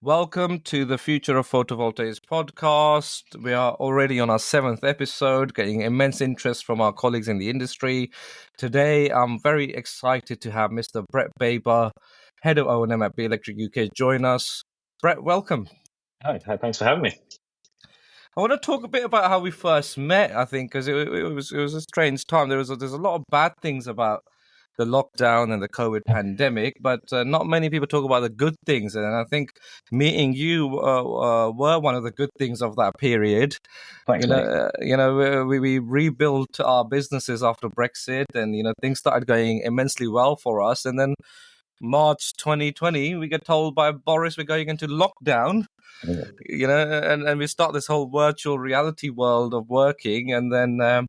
Welcome to the Future of Photovoltaics podcast. We are already on our 7th episode, getting immense interest from our colleagues in the industry. Today, I'm very excited to have Mr. Brett Baber, Head of O&M at Belectric UK, join us. Brett, welcome. Hi, thanks for having me. I want to talk a bit about how we first met, I think, because it was a strange time. There's a lot of bad things about the lockdown and the COVID pandemic, but not many people talk about the good things. And I think meeting you were one of the good things of that period. Thanks, mate. We rebuilt our businesses after Brexit, and things started going immensely well for us. And then March 2020, we get told by Boris we're going into lockdown. And we start this whole virtual reality world of working, and then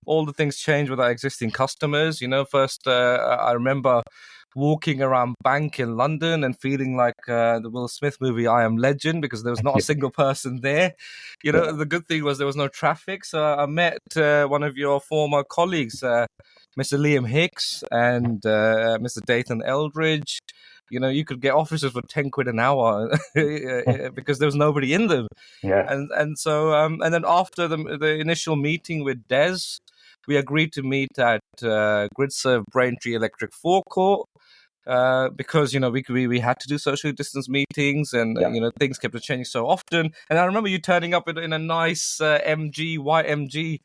all the things change with our existing customers. First, I remember walking around Bank in London and feeling like the Will Smith movie I Am Legend, because there was not a single person there. The good thing was there was no traffic. So I met one of your former colleagues, Mr. Liam Hicks and Mr. Dathan Eldridge. You could get offices for 10 quid an hour because there was nobody in them. Yeah. And then after the initial meeting with Des, we agreed to meet at GridServe Braintree Electric Forecourt because we had to do social distance meetings, and things kept changing so often. And I remember you turning up in a nice white MG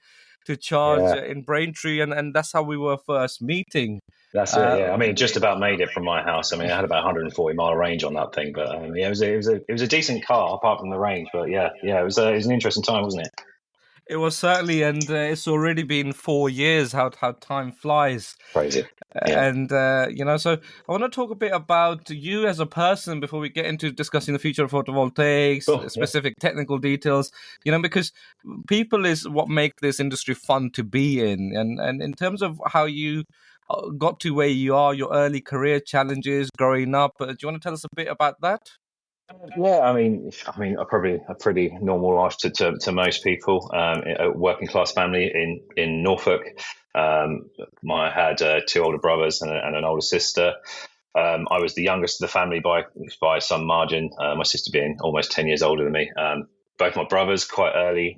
to charge in Braintree, and that's how we were first meeting. That's it. Yeah, I mean, it just about made it from my house. I mean, I had about 140-mile range on that thing, but it was a decent car apart from the range. But it was an interesting time, wasn't it? It was certainly, and it's already been 4 years. How time flies. Crazy. Yeah. And so I want to talk a bit about you as a person before we get into discussing the future of photovoltaics, specific technical details. Because people is what make this industry fun to be in, and in terms of how you got to where you are, your early career challenges growing up. Do you want to tell us a bit about that? Yeah, I mean, probably a pretty normal life to most people. A working class family in Norfolk. I had 2 older brothers and an older sister. I was the youngest of the family by some margin. My sister being almost 10 years older than me. Both my brothers quite early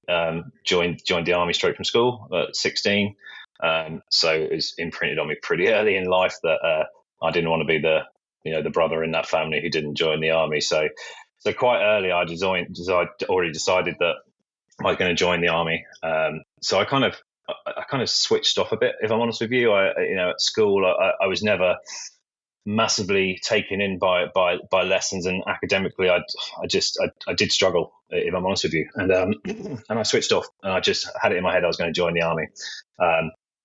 joined the army straight from school at 16. So it was imprinted on me pretty early in life that I didn't want to be the brother in that family who didn't join the army. So quite early, I already decided that I was going to join the army. So I kind of switched off a bit, if I'm honest with you. At school, I was never massively taken in by lessons, and academically, I did struggle, if I'm honest with you. And and I switched off, and I just had it in my head I was going to join the army.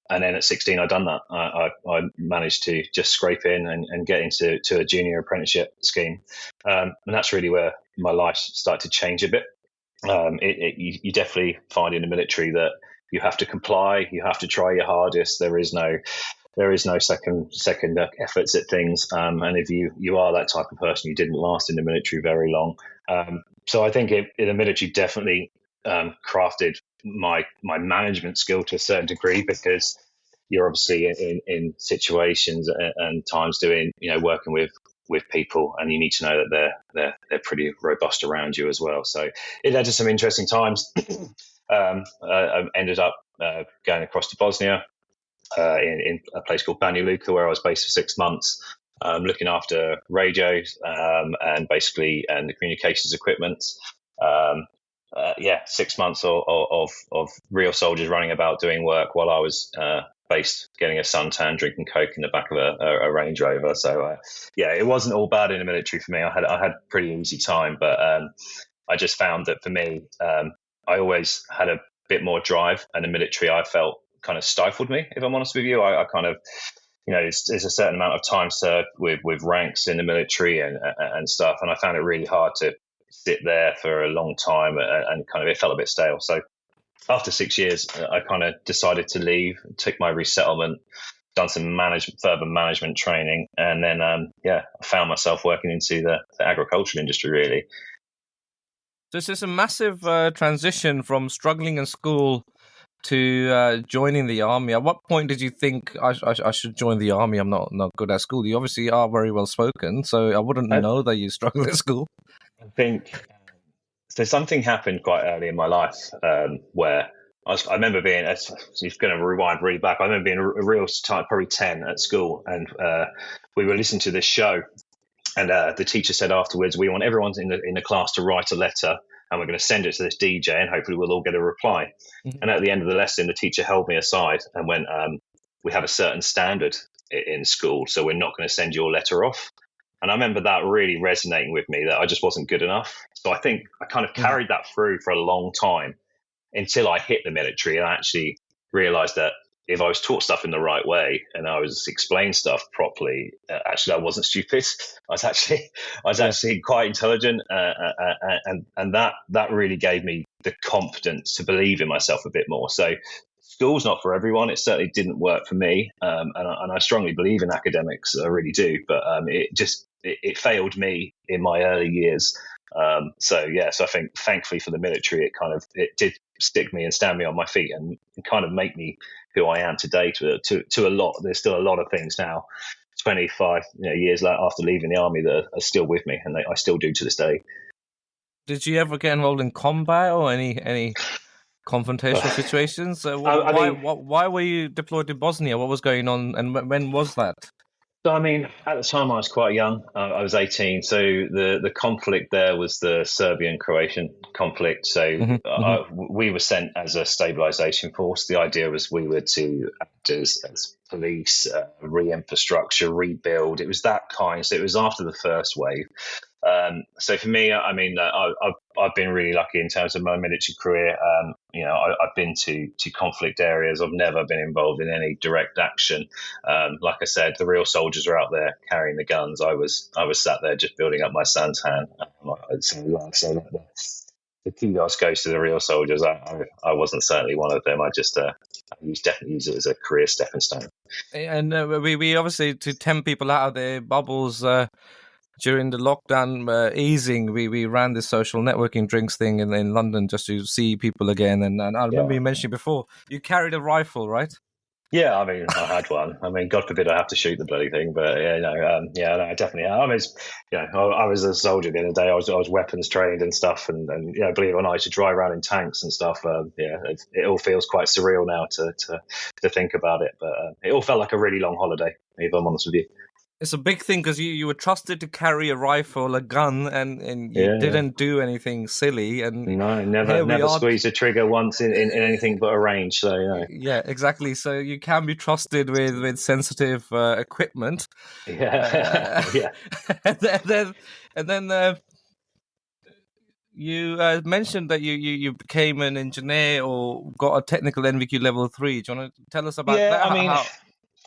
And then at 16, I'd done that. I managed to just scrape in and get into a junior apprenticeship scheme. And that's really where my life started to change a bit. You definitely find in the military that you have to comply. You have to try your hardest. There is no second efforts at things. And if you are that type of person, you didn't last in the military very long. So I think in the military definitely crafted my management skill to a certain degree, because you're obviously in situations and times working with people, and you need to know that they're pretty robust around you as well. So it led to some interesting times. I ended up going across to Bosnia in a place called Banja Luka, where I was based for 6 months, looking after radios and the communications equipment. 6 months of real soldiers running about doing work while I was based getting a suntan, drinking Coke in the back of a Range Rover. So it wasn't all bad in the military for me. I had a pretty easy time, but I just found that for me, I always had a bit more drive, and the military I felt kind of stifled me, if I'm honest with you. I kind of, there's a certain amount of time served with ranks in the military and stuff, and I found it really hard to sit there for a long time, and kind of it felt a bit stale. So after 6 years, I kind of decided to leave, took my resettlement, done some further management training, and then I found myself working into the agricultural industry, really. This is a massive transition from struggling in school to joining the army. At what point did you think I should join the army? I'm not good at school. You obviously are very well spoken, so I wouldn't know that you struggle at school. I think so. Something happened quite early in my life where I remember being. It's going to rewind really back. I remember being a real type, probably 10 at school, and we were listening to this show, and the teacher said afterwards, "We want everyone in the class to write a letter, and we're going to send it to this DJ, and hopefully we'll all get a reply." Mhm. And at the end of the lesson, the teacher held me aside and went, "We have a certain standard in school, so we're not going to send your letter off." And I remember that really resonating with me, that I just wasn't good enough. So I think I kind of Mhm. carried that through for a long time until I hit the military and I actually realized that if I was taught stuff in the right way and I was explained stuff properly, actually I wasn't stupid. I was Yeah. actually quite intelligent, and that really gave me the confidence to believe in myself a bit more. So school's not for everyone. It certainly didn't work for me, and I strongly believe in academics. I really do, but it failed me in my early years. So I think thankfully for the military, it did stick me and stand me on my feet and kind of make me who I am today. To a lot, there's still a lot of things now, 25 years after leaving the army, that are still with me, and I still do to this day. Did you ever get involved in combat or any confrontational situations? I mean, Why were you deployed to Bosnia? What was going on, and when was that? So, I mean, at the time I was quite young. I was 18. So the conflict there was the Serbian-Croatian conflict. So Hmm. Hmm. we were sent as a stabilization force. The idea was we were to act as police, re-infrastructure, rebuild. It was that kind. So it was after the first wave. So for me, I mean, I've been really lucky in terms of my military career. I've been to conflict areas. I've never been involved in any direct action. Like I said, the real soldiers are out there carrying the guns. I was sat there just building up my son's hand. The kudos goes to the real soldiers. I wasn't certainly one of them. Definitely use it as a career stepping stone. And we obviously, to tempt people out of their bubbles during the lockdown easing, we ran this social networking drinks thing in London just to see people again. And I remember Yeah. you mentioning before you carried a rifle, right? Yeah, I mean, I had one. I mean, God forbid I have to shoot the bloody thing, but yeah, no, I definitely have. I mean, I was a soldier the other day. I was weapons trained and stuff, and believe it or not, I used to drive around in tanks and stuff. It all feels quite surreal now to think about it, but it all felt like a really long holiday, if I'm honest with you. It's a big thing because you were trusted to carry a rifle, a gun, and you Yeah, yeah. didn't do anything silly. And No, here we never are. squeezed a trigger once in anything but a range. So Yeah, exactly. So you can be trusted with sensitive equipment. Uh, yeah, yeah. and then, and then you mentioned that you became an engineer or got a technical NVQ level 3. Do you want to tell us about Yeah, that? How?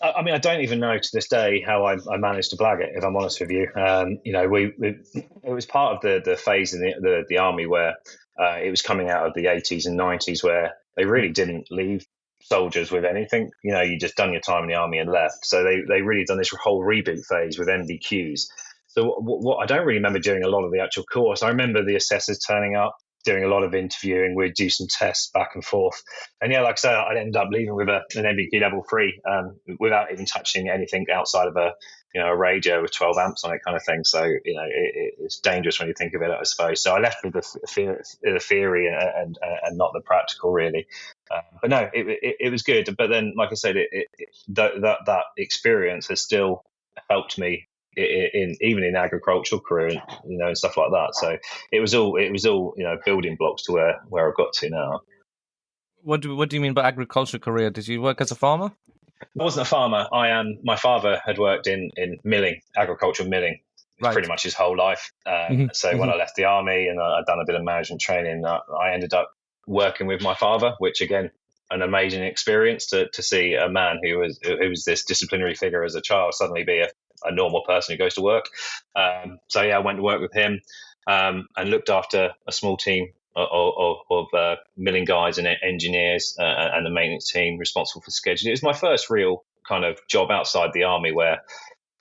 I don't even know to this day how I managed to blag it. If I'm honest with you, it was part of the phase in the army where it was coming out of the 80s and 90s, where they really didn't leave soldiers with anything. You just done your time in the army and left. So they really done this whole reboot phase with MVQs. So what I don't really remember doing a lot of the actual course. I remember the assessors turning up, doing a lot of interviewing. We'd do some tests back and forth, and yeah, like I say, I'd end up leaving with an MVP level 3 without even touching anything outside of a radio with 12 amps on it, kind of thing. So it's dangerous when you think of it, I suppose. So I left with the theory and not the practical, really. But no, it was good. But then, like I said, that experience has still helped me even in agricultural career, and stuff like that. So it was all building blocks to where I've got to now. What do you mean by agriculture career? Did you work as a farmer? I wasn't a farmer. My father had worked in milling, agricultural milling, Right. pretty much his whole life. Hmm. So when Hmm. I left the army and I'd done a bit of management training, I ended up working with my father, which again, an amazing experience to see a man who was this disciplinary figure as a child suddenly be a normal person who goes to work. So yeah, I went to work with him and looked after a small team of milling guys and engineers and the maintenance team responsible for scheduling. It was my first real kind of job outside the army where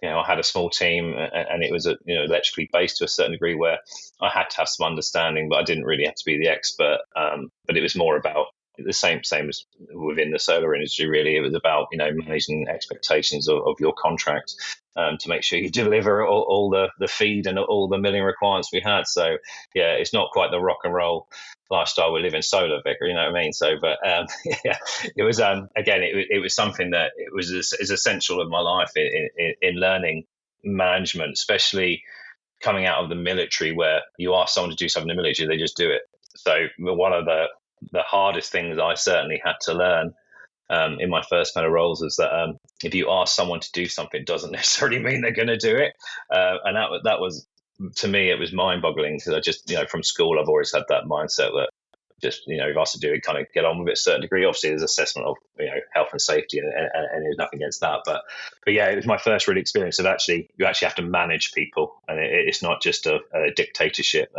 I had a small team and it was electrically based to a certain degree where I had to have some understanding, but I didn't really have to be the expert. But it was more about the same as within the solar industry. Really, it was about managing expectations of your contract, to make sure you deliver all the feed and all the milling requirements we had. So yeah, it's not quite the rock and roll lifestyle we live in solar, Vicar. You know what I mean? So, but yeah, it was again, it was something that it was is essential in my life in learning management, especially coming out of the military, where you ask someone to do something in the military, they just do it. So one of the hardest things I certainly had to learn in my first kind of roles is that if you ask someone to do something, it doesn't necessarily mean they're going to do it. And that was, to me, it was mind-boggling, because I just, from school, I've always had that mindset that just, you've asked to do it, kind of get on with it to a certain degree. Obviously, there's assessment of, health and safety, and there's nothing against that. But yeah, it was my first real experience of you actually have to manage people, and it's not just a dictatorship.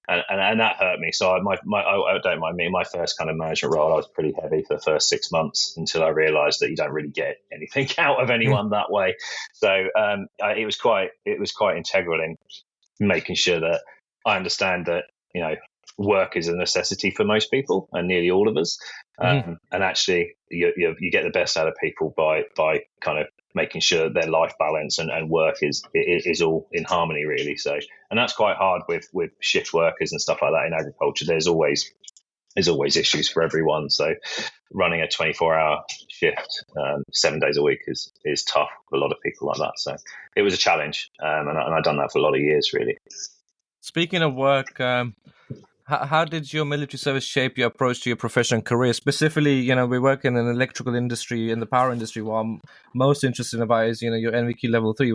And that hurt me. So I don't mind me. My first kind of management role, I was pretty heavy for the first 6 months, until I realised that you don't really get anything out of anyone that way. So it was quite integral in making sure that I understand that work is a necessity for most people, and nearly all of us. And actually, you get the best out of people by kind of making sure their life balance and work is all in harmony, really. So, and that's quite hard with shift workers and stuff like that in agriculture. There's always issues for everyone. So, running a 24-hour shift 7 days a week is tough for a lot of people like that. So, it was a challenge, and I've done that for a lot of years, really. Speaking of work, how did your military service shape your approach to your professional career? Specifically, we work in an electrical industry, in the power industry. What I'm most interested about is, your NVQ level 3.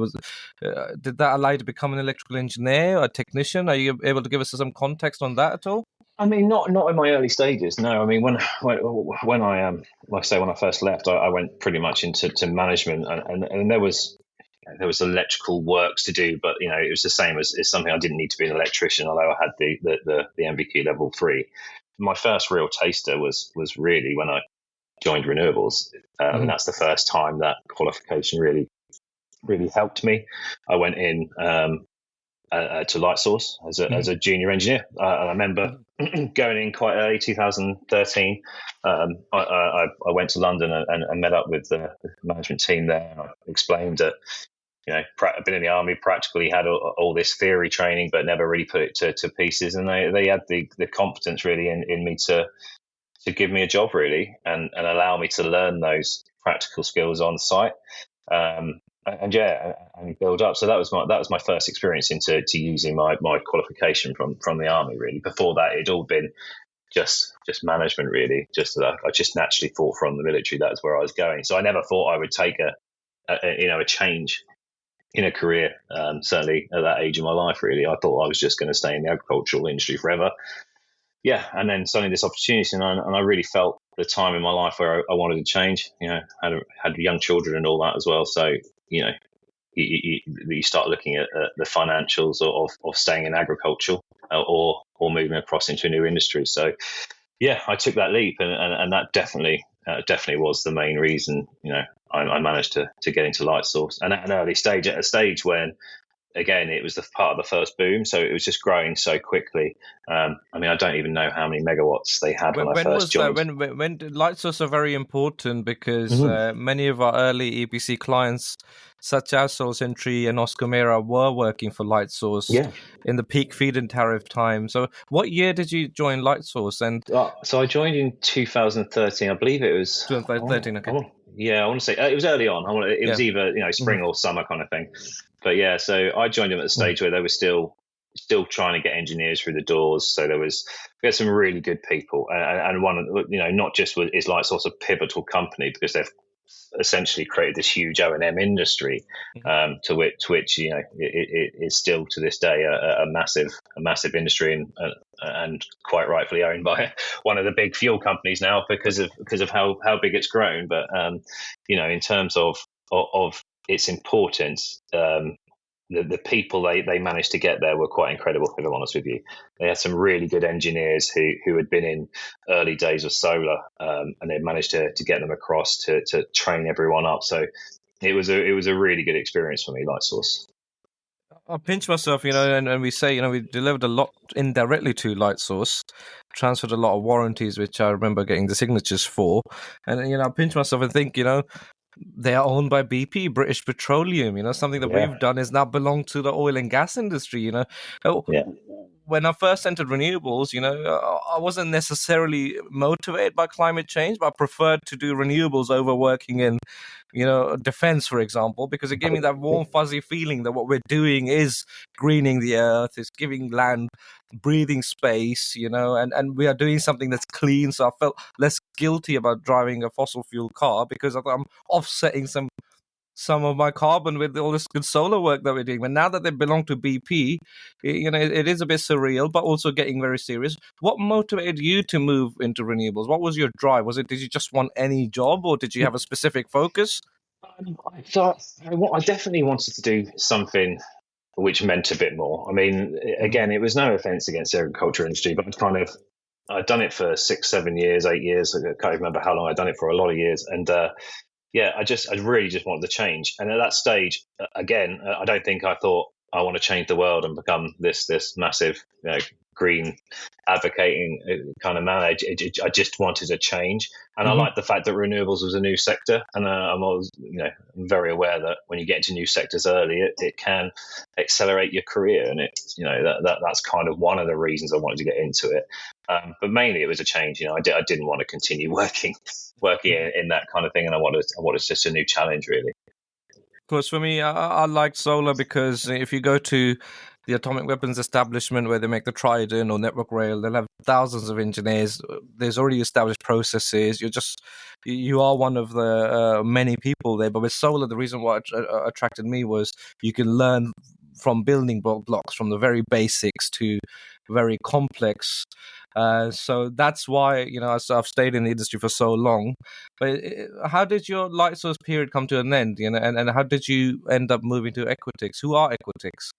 Did that allow you to become an electrical engineer or a technician? Are you able to give us some context on that at all? I mean, not in my early stages. No, I mean, when I like I say, when I first left, I went pretty much into management, and there was electrical works to do, but it was the same as something. I didn't need to be an electrician, although I had the MVQ level 3. My first real taster was really when I joined renewables, and that's the first time that qualification really helped me. I went in to Lightsource as a junior engineer. I remember going in quite early, 2013. I went to London and met up with the management team there. I explained that I've been in the army, practically had all this theory training, but never really put it to pieces. And they had the confidence really in me to give me a job, really, and allow me to learn those practical skills on site. And build up. So that was my first experience into using my qualification from the army, really. Before that, it'd all been just management, really. I just naturally thought from the military that's where I was going. So I never thought I would take a change in a career. Certainly at that age of my life, really, I thought I was just going to stay in the agricultural industry forever. Yeah, and then suddenly this opportunity, and I really felt the time in my life where I wanted to change. Had young children and all that as well. So you start looking at the financials of staying in agriculture or moving across into a new industry. So yeah, I took that leap, and that definitely was the main reason. I managed to get into Lightsource, and at an early stage, at a stage when, again, it was the part of the first boom, so it was just growing so quickly. I mean, I don't even know how many megawatts they had when I first joined. When Lightsource are very important, because many of our early EPC clients, such as Source Entry and Oscar Mera, were working for Lightsource in the peak feed-in tariff time. So what year did you join Lightsource? And so I joined in 2013. I believe it was 2013. Okay. I want to say it was early on. It was either spring or summer kind of thing. But yeah, so I joined them at the stage where they were still trying to get engineers through the doors. So we had some really good people, and one, not just is Lightsource a pivotal company because they've essentially created this huge O&M industry, to which it is still to this day a massive industry, and quite rightfully owned by one of the big fuel companies now because of how big it's grown. But in terms of its importance, the people they managed to get there were quite incredible, if I'm honest with you. They had some really good engineers who had been in early days of solar, and they managed to get them across to train everyone up. So it was a really good experience for me, Lightsource. I pinch myself, and we say, we delivered a lot indirectly to Lightsource, transferred a lot of warranties, which I remember getting the signatures for. And, I pinch myself and think, they are owned by BP, British Petroleum. Something that Yeah, we've done is now belong to the oil and gas industry. Uh, yeah, When I first entered renewables, I wasn't necessarily motivated by climate change, but I preferred to do renewables over working in, defense, for example, because it gave me that warm, fuzzy feeling that what we're doing is greening the earth, is giving land breathing space, and we are doing something that's clean. So I felt less guilty about driving a fossil fuel car because I thought I'm offsetting some of my carbon with all this good solar work that we're doing. But now that they belong to BP, it is a bit surreal, but also getting very serious. What motivated you to move into renewables? What was your drive? Did you just want any job, or did you have a specific focus? I definitely wanted to do something which meant a bit more. I mean, Mm. again, it was no offense against the agriculture industry, but I'd done it for 6, 7 years, 8 years. I can't remember how long I'd done it for, a lot of years. And yeah, I really just wanted to change. And at that stage, again, I don't think I thought I want to change the world and become this massive, green advocating kind of man. I just wanted a change, and I Hmm. like the fact that renewables was a new sector, and I'm always, I'm very aware that when you get into new sectors early, it can accelerate your career, and it's, that's kind of one of the reasons I wanted to get into it. But mainly it was a change. I didn't want to continue working in that kind of thing, and I wanted just a new challenge, really. Because for me, I like solar because if you go to the atomic weapons establishment where they make the Trident or Network Rail, they'll have thousands of engineers. There's already established processes. You are one of the many people there. But with solar, the reason why it attracted me was you can learn from building blocks from the very basics to very complex. So that's why I've stayed in the industry for so long. But how did your light source period come to an end? And how did you end up moving to Equitix? Who are Equitix?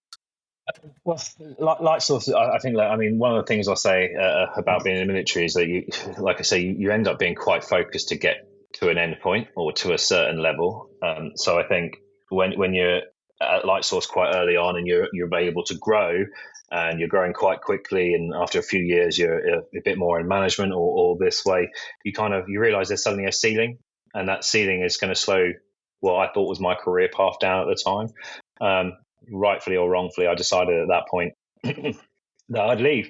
Well, light source. I think. I mean, one of the things I say about being in the military is that like I say, you end up being quite focused to get to an end point or to a certain level. So I think when you're at light source quite early on and you're able to grow and you're growing quite quickly, and after a few years you're a bit more in management or this way, you realize there's suddenly a ceiling, and that ceiling is going to slow what I thought was my career path down at the time. Rightfully or wrongfully, I decided at that point that I'd leave.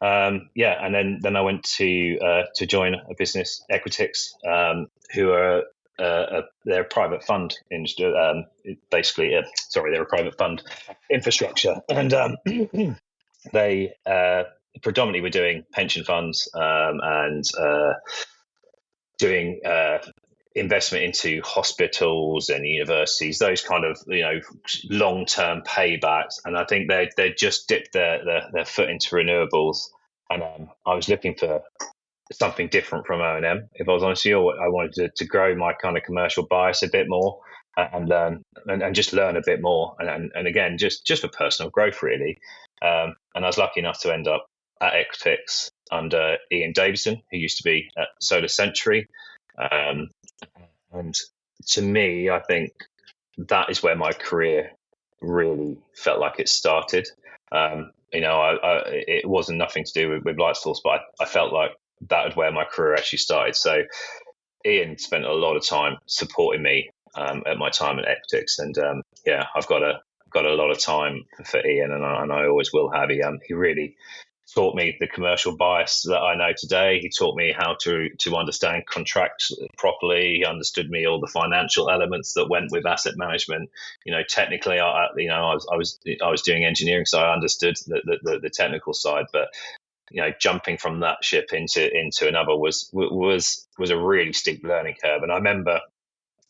Yeah, and then I went to join a business, Equitix, who are they're a private fund basically. Sorry, they're a private fund infrastructure, and they predominantly were doing pension funds and doing investment into hospitals and universities, those kind of long-term paybacks. And I think they just dipped their foot into renewables. And I was looking for something different from O&M. If I was honest with you, I wanted to grow my kind of commercial bias a bit more and learn and just learn a bit more. And again, just for personal growth, really. And I was lucky enough to end up at Equitix under Ian Davison, who used to be at Solar Century. And to me, I think that is where my career really felt like it started. It wasn't nothing to do with Lightsource, but I felt like that was where my career actually started. So Ian spent a lot of time supporting me at my time at Equitix, and yeah, I've got a lot of time for Ian, and I always will have. He really taught me the commercial bias that I know today. He taught me how to understand contracts properly. He understood me all the financial elements that went with asset management. Technically, I was doing engineering, so I understood the technical side. But jumping from that ship into another was a really steep learning curve. And I remember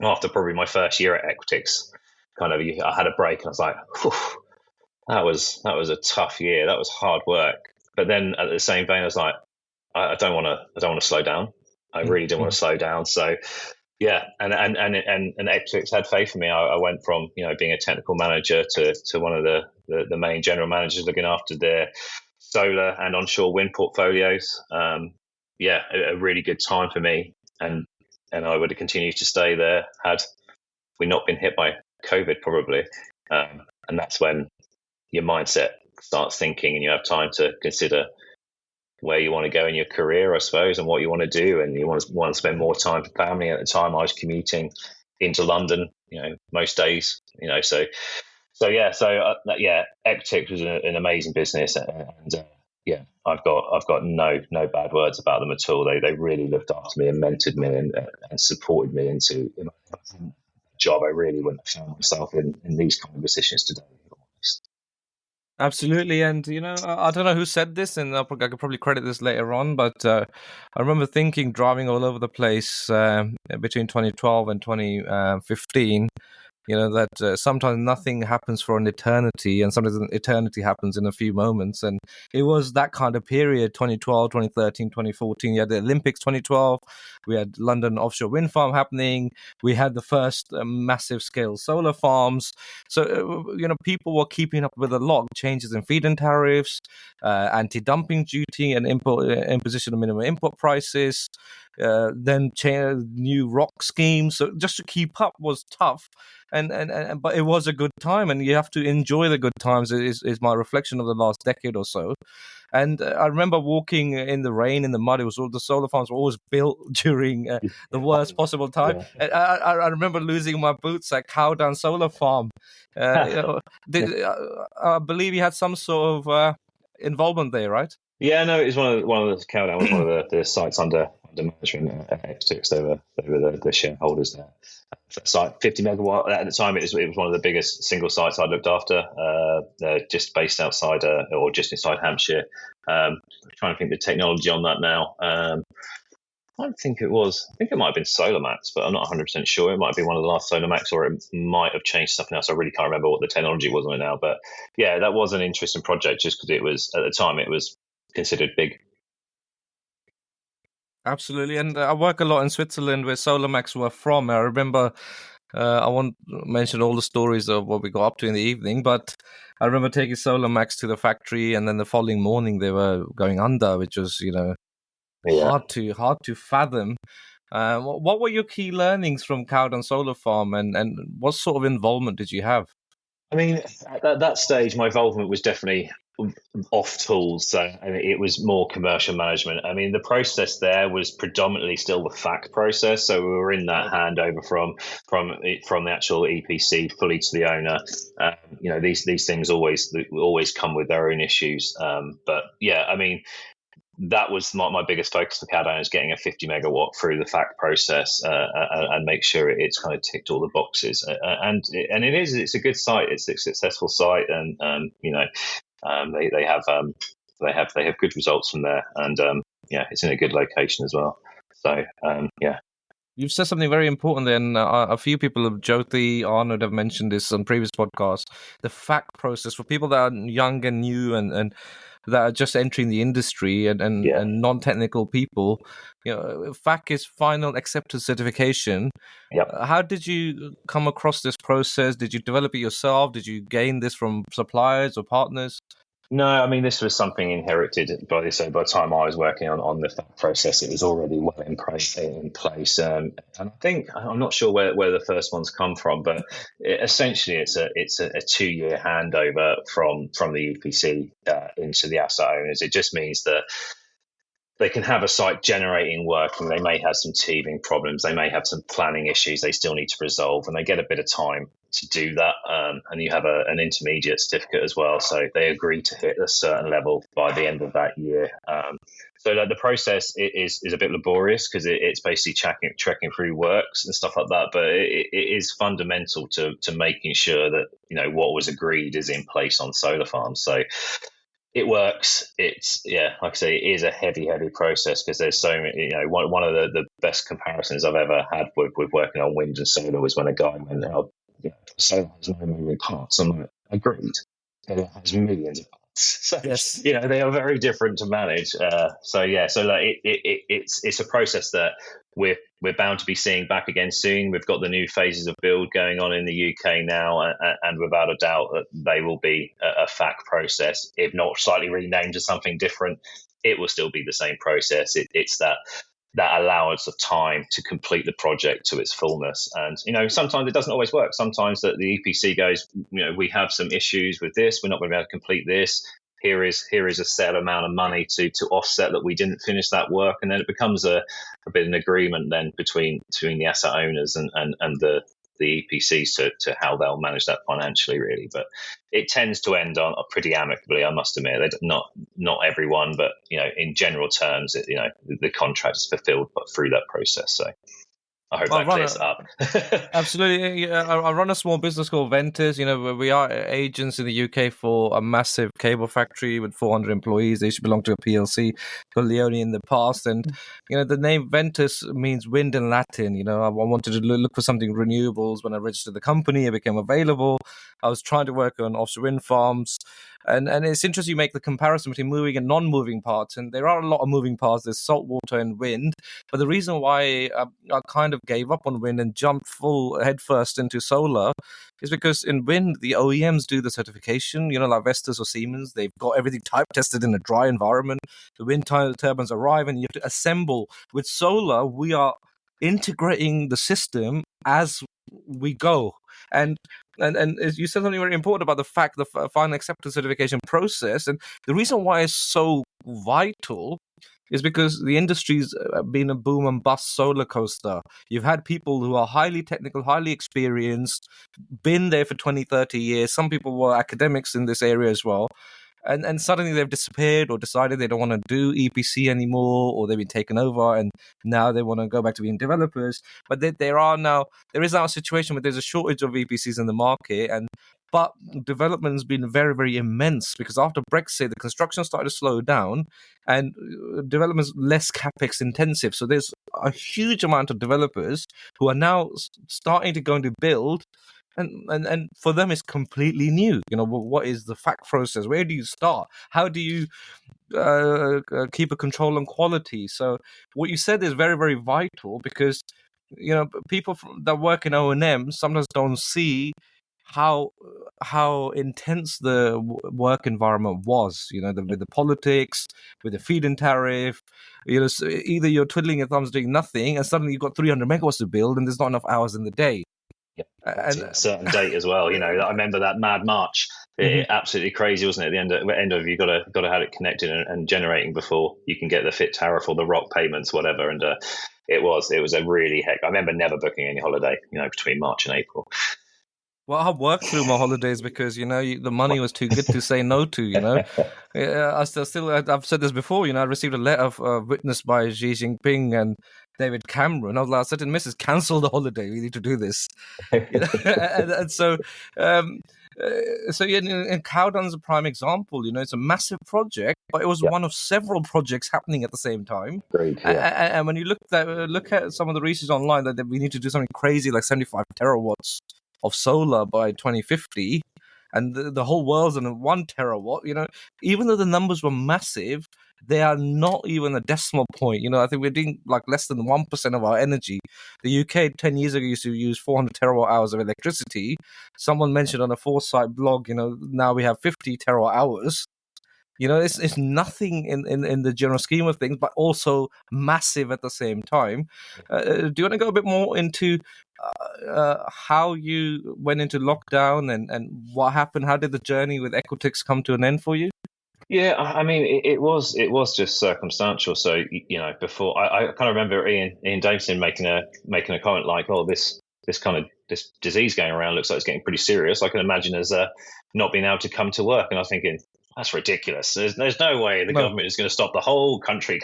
after probably my first year at Equitix, I had a break, and I was like, whew, that was a tough year. That was hard work. But then at the same vein, I was like, I don't want to slow down. I really didn't want to slow down. So yeah, and Equitix had faith in me. I went from being a technical manager to one of the main general managers looking after their solar and onshore wind portfolios. Yeah, a really good time for me, and I would have continued to stay there had we not been hit by COVID, probably. And that's when your mindset starts thinking, and you have time to consider where you want to go in your career, I suppose, and what you want to do, and you want to spend more time with family. At the time, I was commuting into London, most days, Equitix was an amazing business, and I've got no bad words about them at all. They really looked after me and mentored me and supported me into a job. I really wouldn't have found myself in these kind of positions today. Absolutely, and I don't know who said this, and I could probably credit this later on, but I remember thinking, driving all over the place between 2012 and 2015, that sometimes nothing happens for an eternity, and sometimes an eternity happens in a few moments. And it was that kind of period, 2012, 2013, 2014. You had the Olympics 2012. We had London offshore wind farm happening. We had the first massive scale solar farms. So, people were keeping up with a lot of changes in feed-in tariffs, anti-dumping duty and imposition of minimum import prices, then new rock schemes. So just to keep up was tough. But it was a good time, and you have to enjoy the good times. Is my reflection of the last decade or so. And I remember walking in the rain, in the mud. It was all the solar farms were always built during the worst possible time. Yeah. And I remember losing my boots at Cowdown Solar Farm. I believe you had some sort of involvement there, right? Yeah, no, it was one of the Cowdown was one of the sites under management at Equitix. They were the shareholders there. Site 50 megawatt at the time. It was one of the biggest single sites I looked after. Just based outside or just inside Hampshire. Trying to think the technology on that now. I don't think it was. I think it might have been SolarMax, but I'm not 100% sure. It might be one of the last SolarMax, or it might have changed something else. I really can't remember what the technology was on it now. But yeah, that was an interesting project just because it was, at the time, it was considered big. Absolutely, and I work a lot in Switzerland where SolarMax were from. I remember, I won't mention all the stories of what we got up to in the evening, but I remember taking SolarMax to the factory, and then the following morning they were going under, which was, hard to fathom. What were your key learnings from Cowden Solar Farm, and what sort of involvement did you have? I mean, at that stage, my involvement was definitely off tools. So it was more commercial management. I mean, the process there was predominantly still the FAC process. So we were in that handover from the actual EPC fully to the owner. These things always come with their own issues. But yeah, I mean, that was my biggest focus for Cowdown, is getting a 50 megawatt through the FAC process and make sure it's kind of ticked all the boxes. It's a good site. It's a successful site, and they have good results from there, and it's in a good location as well. So yeah. You've said something very important there, and a few people, Jyoti, Arnold, have mentioned this on previous podcasts. The FAC process for people that are young and new and that are just entering the industry and non-technical people. FAC is Final Acceptance Certification. Yep. How did you come across this process? Did you develop it yourself? Did you gain this from suppliers or partners? No, I mean, this was something inherited by the time I was working on the FAC process, it was already well in place. And I think, I'm not sure where the first ones come from, but essentially it's a 2-year handover from the EPC into the asset owners. It just means that they can have a site generating work, and they may have some teething problems. They may have some planning issues they still need to resolve, and they get a bit of time to do that. And you have an intermediate certificate as well. So they agree to hit a certain level by the end of that year. So the process is a bit laborious because it's basically trekking through works and stuff like that. But it is fundamental to making sure that what was agreed is in place on solar farms. So it works. It's like I say, it is a heavy process because there's so many. One of the best comparisons I've ever had with working on wind and solar was when a guy went, "Oh, solar has no moving parts." I'm like, agreed. And it has millions of parts. So Yes. they are very different to manage. It's a process that we're bound to be seeing back again soon. We've got the new phases of build going on in the UK now, and without a doubt that they will be a FAC process, if not slightly renamed to something different. It will still be the same process. It's that that allowance of time to complete the project to its fullness. And, sometimes it doesn't always work. Sometimes the EPC goes, we have some issues with this. We're not going to be able to complete this. Here is a set amount of money to offset that we didn't finish that work. And then it becomes a bit of an agreement then between the asset owners and the EPCs to how they'll manage that financially, really. But it tends to end on pretty amicably, I must admit. Not everyone, but in general terms, the contract is fulfilled but through that process. So I hope that clears it up. Absolutely. Yeah, I run a small business called Ventus. We are agents in the UK for a massive cable factory with 400 employees. They used to belong to a PLC called Leone in the past. And, the name Ventus means wind in Latin. I wanted to look for something renewables. When I registered the company, it became available. I was trying to work on offshore wind farms. And it's interesting you make the comparison between moving and non-moving parts. And there are a lot of moving parts. There's salt water and wind. But the reason why I kind of gave up on wind and jumped full headfirst into solar is because in wind, the OEMs do the certification, like Vestas or Siemens. They've got everything type tested in a dry environment. The wind turbines arrive and you have to assemble. With solar, we are integrating the system as we go. And you said something very important about the fact the final acceptance certification process. And the reason why it's so vital is because the industry's been a boom and bust solar coaster. You've had people who are highly technical, highly experienced, been there for 20, 30 years. Some people were academics in this area as well. And suddenly they've disappeared or decided they don't want to do EPC anymore, or they've been taken over and now they want to go back to being developers. But there is now a situation where there's a shortage of EPCs in the market, but development's been very, very immense because after Brexit, the construction started to slow down and development's less capex intensive. So there's a huge amount of developers who are now starting to go into build. And for them, it's completely new. What is the fact process? Where do you start? How do you keep a control on quality? So what you said is very, very vital because, people that work in O&M sometimes don't see how intense the work environment was. With the politics, with the feed-in tariff. So either you're twiddling your thumbs doing nothing, and suddenly you've got 300 megawatts to build, and there's not enough hours in the day. And a certain date as well. I remember that Mad March. Absolutely crazy, wasn't it? At the end of you got to have it connected and generating before you can get the fit tariff or the rock payments, whatever. And it was a really heck. I remember never booking any holiday. Between March and April. Well, I worked through my holidays because the money was too good to say no to. I've said this before. I received a letter witnessed by Xi Jinping and David Cameron. I said to Mrs. cancel the holiday. We need to do this. And so, and Cowden's a prime example. It's a massive project, but it was one of several projects happening at the same time. Great, yeah. And when you look at some of the research online that we need to do something crazy like 75 terawatts of solar by 2050, and the whole world's on 1 terawatt. Even though the numbers were massive, they are not even a decimal point. I think we're doing like less than 1% of our energy. The UK 10 years ago used to use 400 terawatt hours of electricity. Someone mentioned on a Foresight blog, now we have 50 terawatt hours. It's nothing in the general scheme of things, but also massive at the same time. Do you want to go a bit more into how you went into lockdown and what happened? How did the journey with Equitix come to an end for you? Yeah, I mean, it was just circumstantial. So before I kind of remember Ian Davison making a comment like, "Oh, this disease going around looks like it's getting pretty serious." I can imagine as not being able to come to work, and I was thinking, that's ridiculous. There's no way the government is going to stop the whole country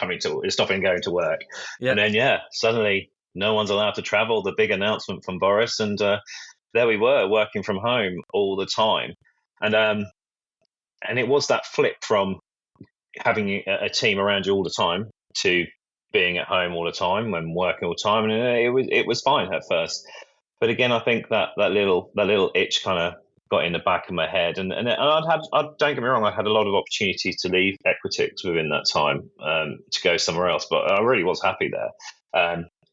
stopping going to work. Yeah. And then suddenly no one's allowed to travel. The big announcement from Boris, and there we were working from home all the time, and it was that flip from having a team around you all the time to being at home all the time when working all the time, and it was fine at first. But again, I think that little itch kind of got in the back of my head, and don't get me wrong, I had a lot of opportunities to leave Equitix within that time to go somewhere else, but I really was happy there.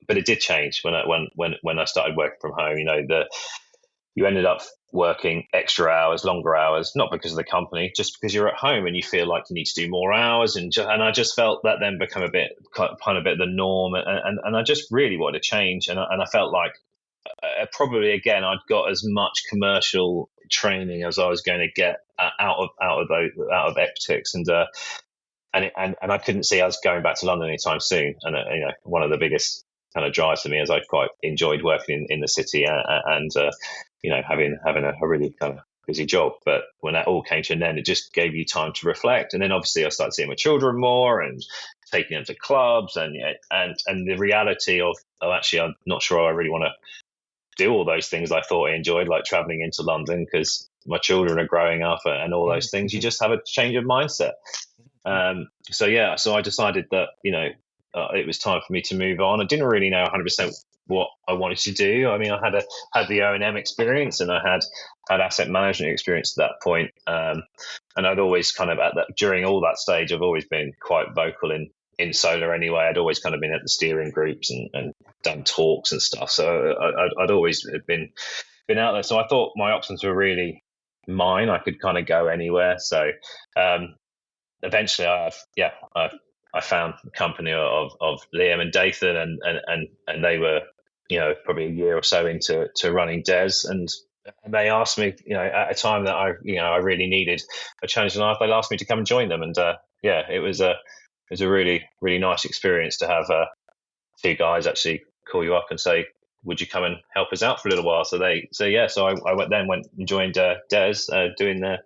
But it did change when I started working from home. you ended up working extra hours, longer hours, not because of the company, just because you're at home and you feel like you need to do more hours. And I just felt that then become a bit kind of the norm. And I just really wanted to change. And I felt like probably again I'd got as much commercial training as I was going to get out of Equitix, and I couldn't see us going back to London anytime soon. And one of the biggest kind of drives for me is I quite enjoyed working in the city and having a really kind of busy job. But when that all came to an end, it just gave you time to reflect. And then obviously I started seeing my children more and taking them to clubs and the reality of actually I'm not sure I really want to do all those things I thought I enjoyed, like traveling into London because my children are growing up and all those things. You just have a change of mindset. So I decided that it was time for me to move on. I didn't really know 100% what I wanted to do. I mean, I had the O&M experience and I had asset management experience at that point. And I'd always kind of during all that stage, I've always been quite vocal in solar anyway. I'd always kind of been at the steering groups and done talks and stuff. So I'd always been out there. So I thought my options were really mine. I could kind of go anywhere. So eventually I found the company of Liam and Dathan, and they were probably a year or so into running DES, and they asked me at a time that I really needed a challenge in life. They asked me to come and join them, and it was a really, really nice experience to have two guys actually call you up and say, would you come and help us out for a little while? So I went and joined DES doing the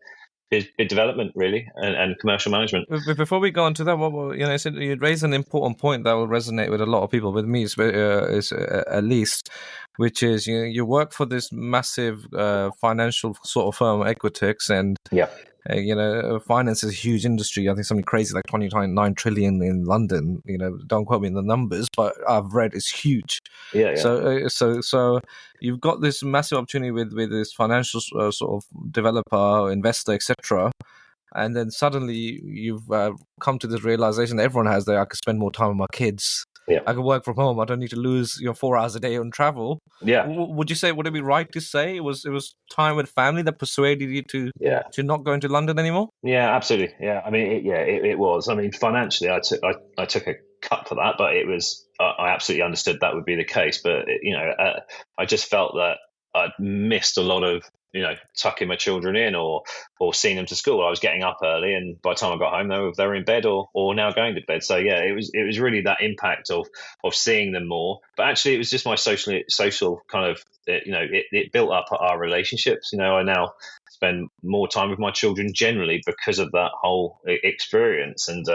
bid development really and commercial management. Before we go on to that, I said you raised an important point that will resonate with a lot of people, with me is at least, which is you work for this massive financial sort of firm, Equitix, and finance is a huge industry. I think something crazy like 29 trillion in London. Don't quote me on the numbers, but I've read it's huge. Yeah. So you've got this massive opportunity with this financial sort of developer, investor, etc. And then suddenly you've come to this realization that everyone has that I could spend more time with my kids. Yeah. I can work from home. I don't need to lose 4 hours a day on travel. Yeah. Would it be right to say it was time with family that persuaded you to not go into London anymore? Yeah, absolutely. Yeah, I mean, it was. I mean, financially, I took a cut for that, but it was. I absolutely understood that would be the case. But I just felt that I'd missed a lot of tucking my children in or seeing them to school. I was getting up early, and by the time I got home, they were in bed or now going to bed. So yeah, it was really that impact of seeing them more. But actually, it was just my social kind of it built up our relationships. I now spend more time with my children generally because of that whole experience, and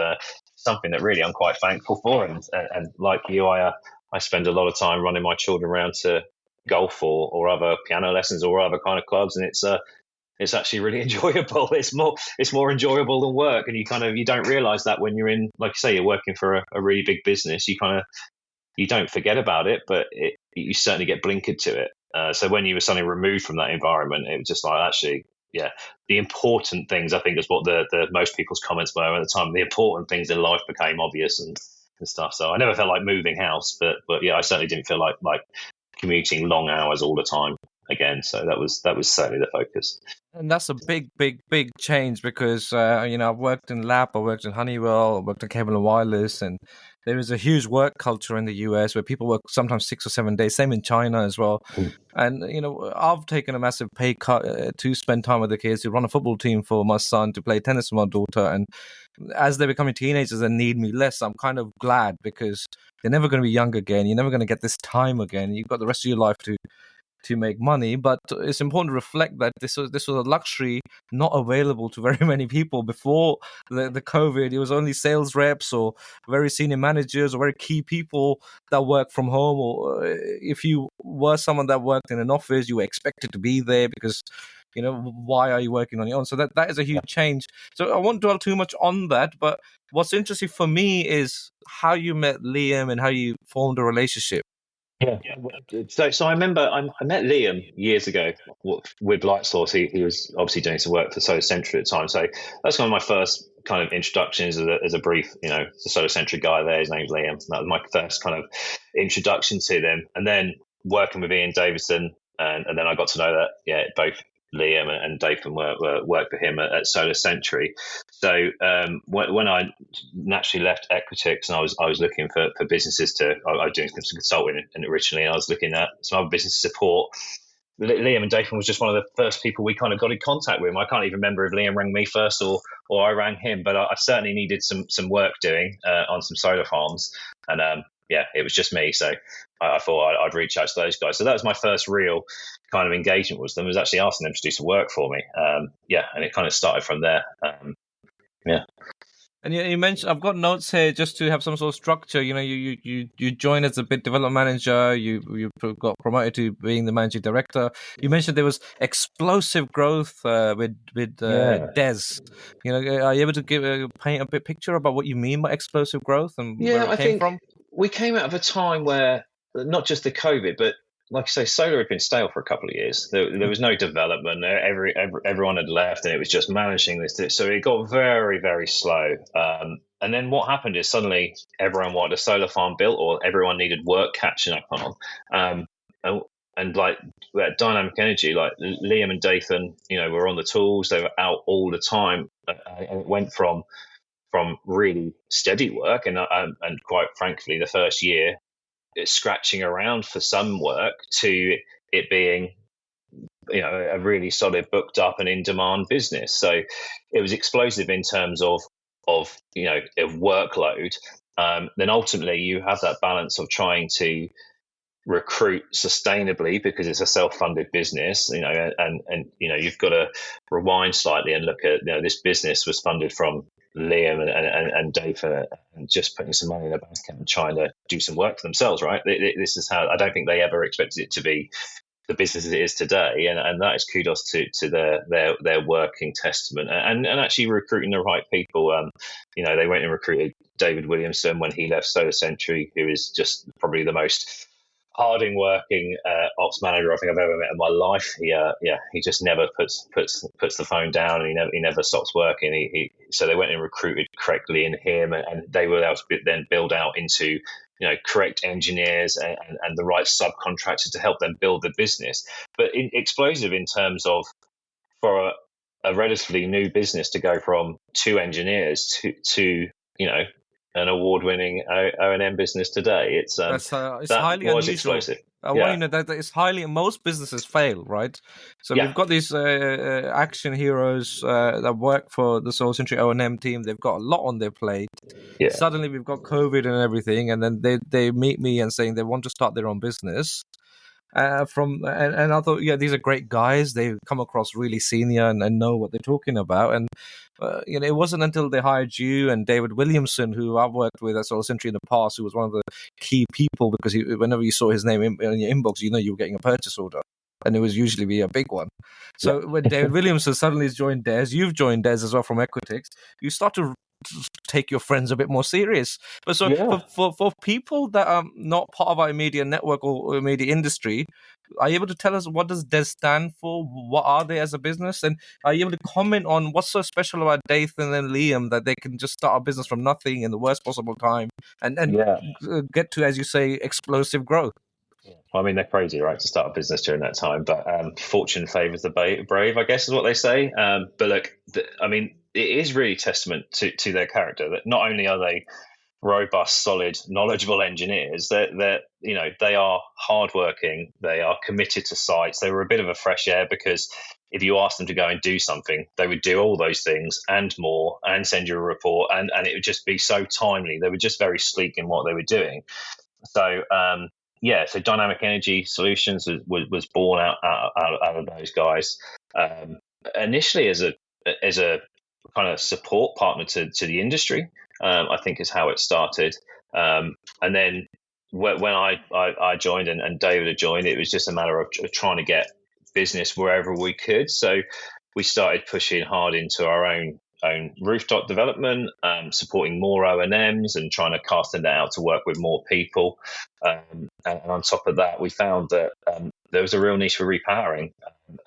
something that really I'm quite thankful for. And like you, I spend a lot of time running my children around to golf or other piano lessons or other kind of clubs, and it's actually really enjoyable. It's more enjoyable than work, and you don't realize that when you're in, like you say, you're working for a really big business. You don't forget about it, but you certainly get blinkered to it. So when you were suddenly removed from that environment, it was just like, actually, yeah, the important things, I think, is what the most people's comments were at the time. The important things in life became obvious and stuff. So I never felt like moving house, but yeah, I certainly didn't feel like commuting long hours all the time again. So that was certainly the focus. And that's a big change because I've worked in lab, I worked in Honeywell, I worked in Cable and Wireless, and there is a huge work culture in the US where people work sometimes 6 or 7 days. Same in China as well. And I've taken a massive pay cut to spend time with the kids, to run a football team for my son, to play tennis with my daughter. And as they're becoming teenagers and need me less, I'm kind of glad because they're never going to be young again. You're never going to get this time again. You've got the rest of your life to make money, but it's important to reflect that this was a luxury not available to very many people before the COVID. It was only sales reps or very senior managers or very key people that work from home, or if you were someone that worked in an office, you were expected to be there because why are you working on your own? So that is a huge change. So I won't dwell too much on that, but what's interesting for me is how you met Liam and how you formed a relationship. Yeah. So I remember I met Liam years ago with Lightsource. He was obviously doing some work for Solar Century at the time. So that's kind of my first kind of introductions as a brief, the Solar Century guy there. His name's Liam. That was my first kind of introduction to them. And then working with Ian Davidson and then I got to know that both Liam and Dathan worked for him at Solar Century. So when I naturally left Equitix and I was looking for businesses I was doing some consulting originally, and I was looking at some other business support. Liam and Dathan was just one of the first people we kind of got in contact with. I can't even remember if Liam rang me first or I rang him, but I certainly needed some work doing on some solar farms, and it was just me. So I thought I'd reach out to those guys. So that was my first real kind of engagement with them, was actually asking them to do some work for me. And it kind of started from there. And you mentioned, I've got notes here just to have some sort of structure. You know, you joined as a bid development manager. You got promoted to being the managing director. You mentioned there was explosive growth with Des. You know, are you able to paint a bit picture about what you mean by explosive growth and where it came from? We came out of a time where not just the COVID, but like I say, solar had been stale for a couple of years. There was no development. Everyone had left, and it was just managing this. So it got very, very slow. And then what happened is suddenly everyone wanted a solar farm built, or everyone needed work catching up on. And like Dynamic Energy, like Liam and Dathan, were on the tools. They were out all the time, and it went from really steady work, and quite frankly, the first year, scratching around for some work, to it being a really solid, booked up and in demand business. So it was explosive in terms of workload. Then ultimately you have that balance of trying to recruit sustainably, because it's a self-funded business, and you've got to rewind slightly and look at, this business was funded from Liam and Dave, and just putting some money in the bank account and trying to do some work for themselves, right? This is how, I don't think they ever expected it to be the business as it is today, and that is kudos to their working testament, and actually recruiting the right people. They went and recruited David Williamson when he left Solar Century, who is just probably the most harding working ops manager I think I've ever met in my life. He just never puts the phone down, and he never stops working. So they went and recruited correctly in him, and they were able to then build out into correct engineers and the right subcontractors to help them build the business. But explosive in terms of, for a relatively new business to go from 2 engineers to an award-winning O&M business today. It's highly unusual. Explosive. That it's highly. Most businesses fail, right? So we've got these action heroes that work for the Solar Century O&M team. They've got a lot on their plate. Yeah. Suddenly we've got COVID and everything, and then they meet me and saying they want to start their own business. And I thought, these are great guys. They come across really senior and know what they're talking about. And it wasn't until they hired you and David Williamson, who I've worked with at Solar Century in the past, who was one of the key people, because whenever you saw his name in your inbox, you were getting a purchase order, and it was usually be a big one. So when David Williamson suddenly has joined Des, you've joined Des as well from Equitix, you start to take your friends a bit more serious. But for people that are not part of our immediate network or immediate industry, are you able to tell us what does DES stand for? What are they as a business? And are you able to comment on what's so special about Dathan and Liam that they can just start a business from nothing in the worst possible time and get to, as you say, explosive growth? I mean, they're crazy, right, to start a business during that time. But fortune favors the brave, I guess, is what they say. But look, it is really testament to their character, that not only are they robust, solid, knowledgeable engineers, they are hardworking, they are committed to sites. They were a bit of a fresh air, because if you asked them to go and do something, they would do all those things and more, and send you a report, and it would just be so timely. They were just very sleek in what they were doing. So so Dynamic Energy Solutions was born out of those guys, initially as a kind of support partner to the industry. I think is how it started, and then when I joined and David had joined, it was just a matter of trying to get business wherever we could. So we started pushing hard into our own rooftop development, supporting more O&Ms and trying to cast that out to work with more people. And on top of that, we found that there was a real niche for repowering.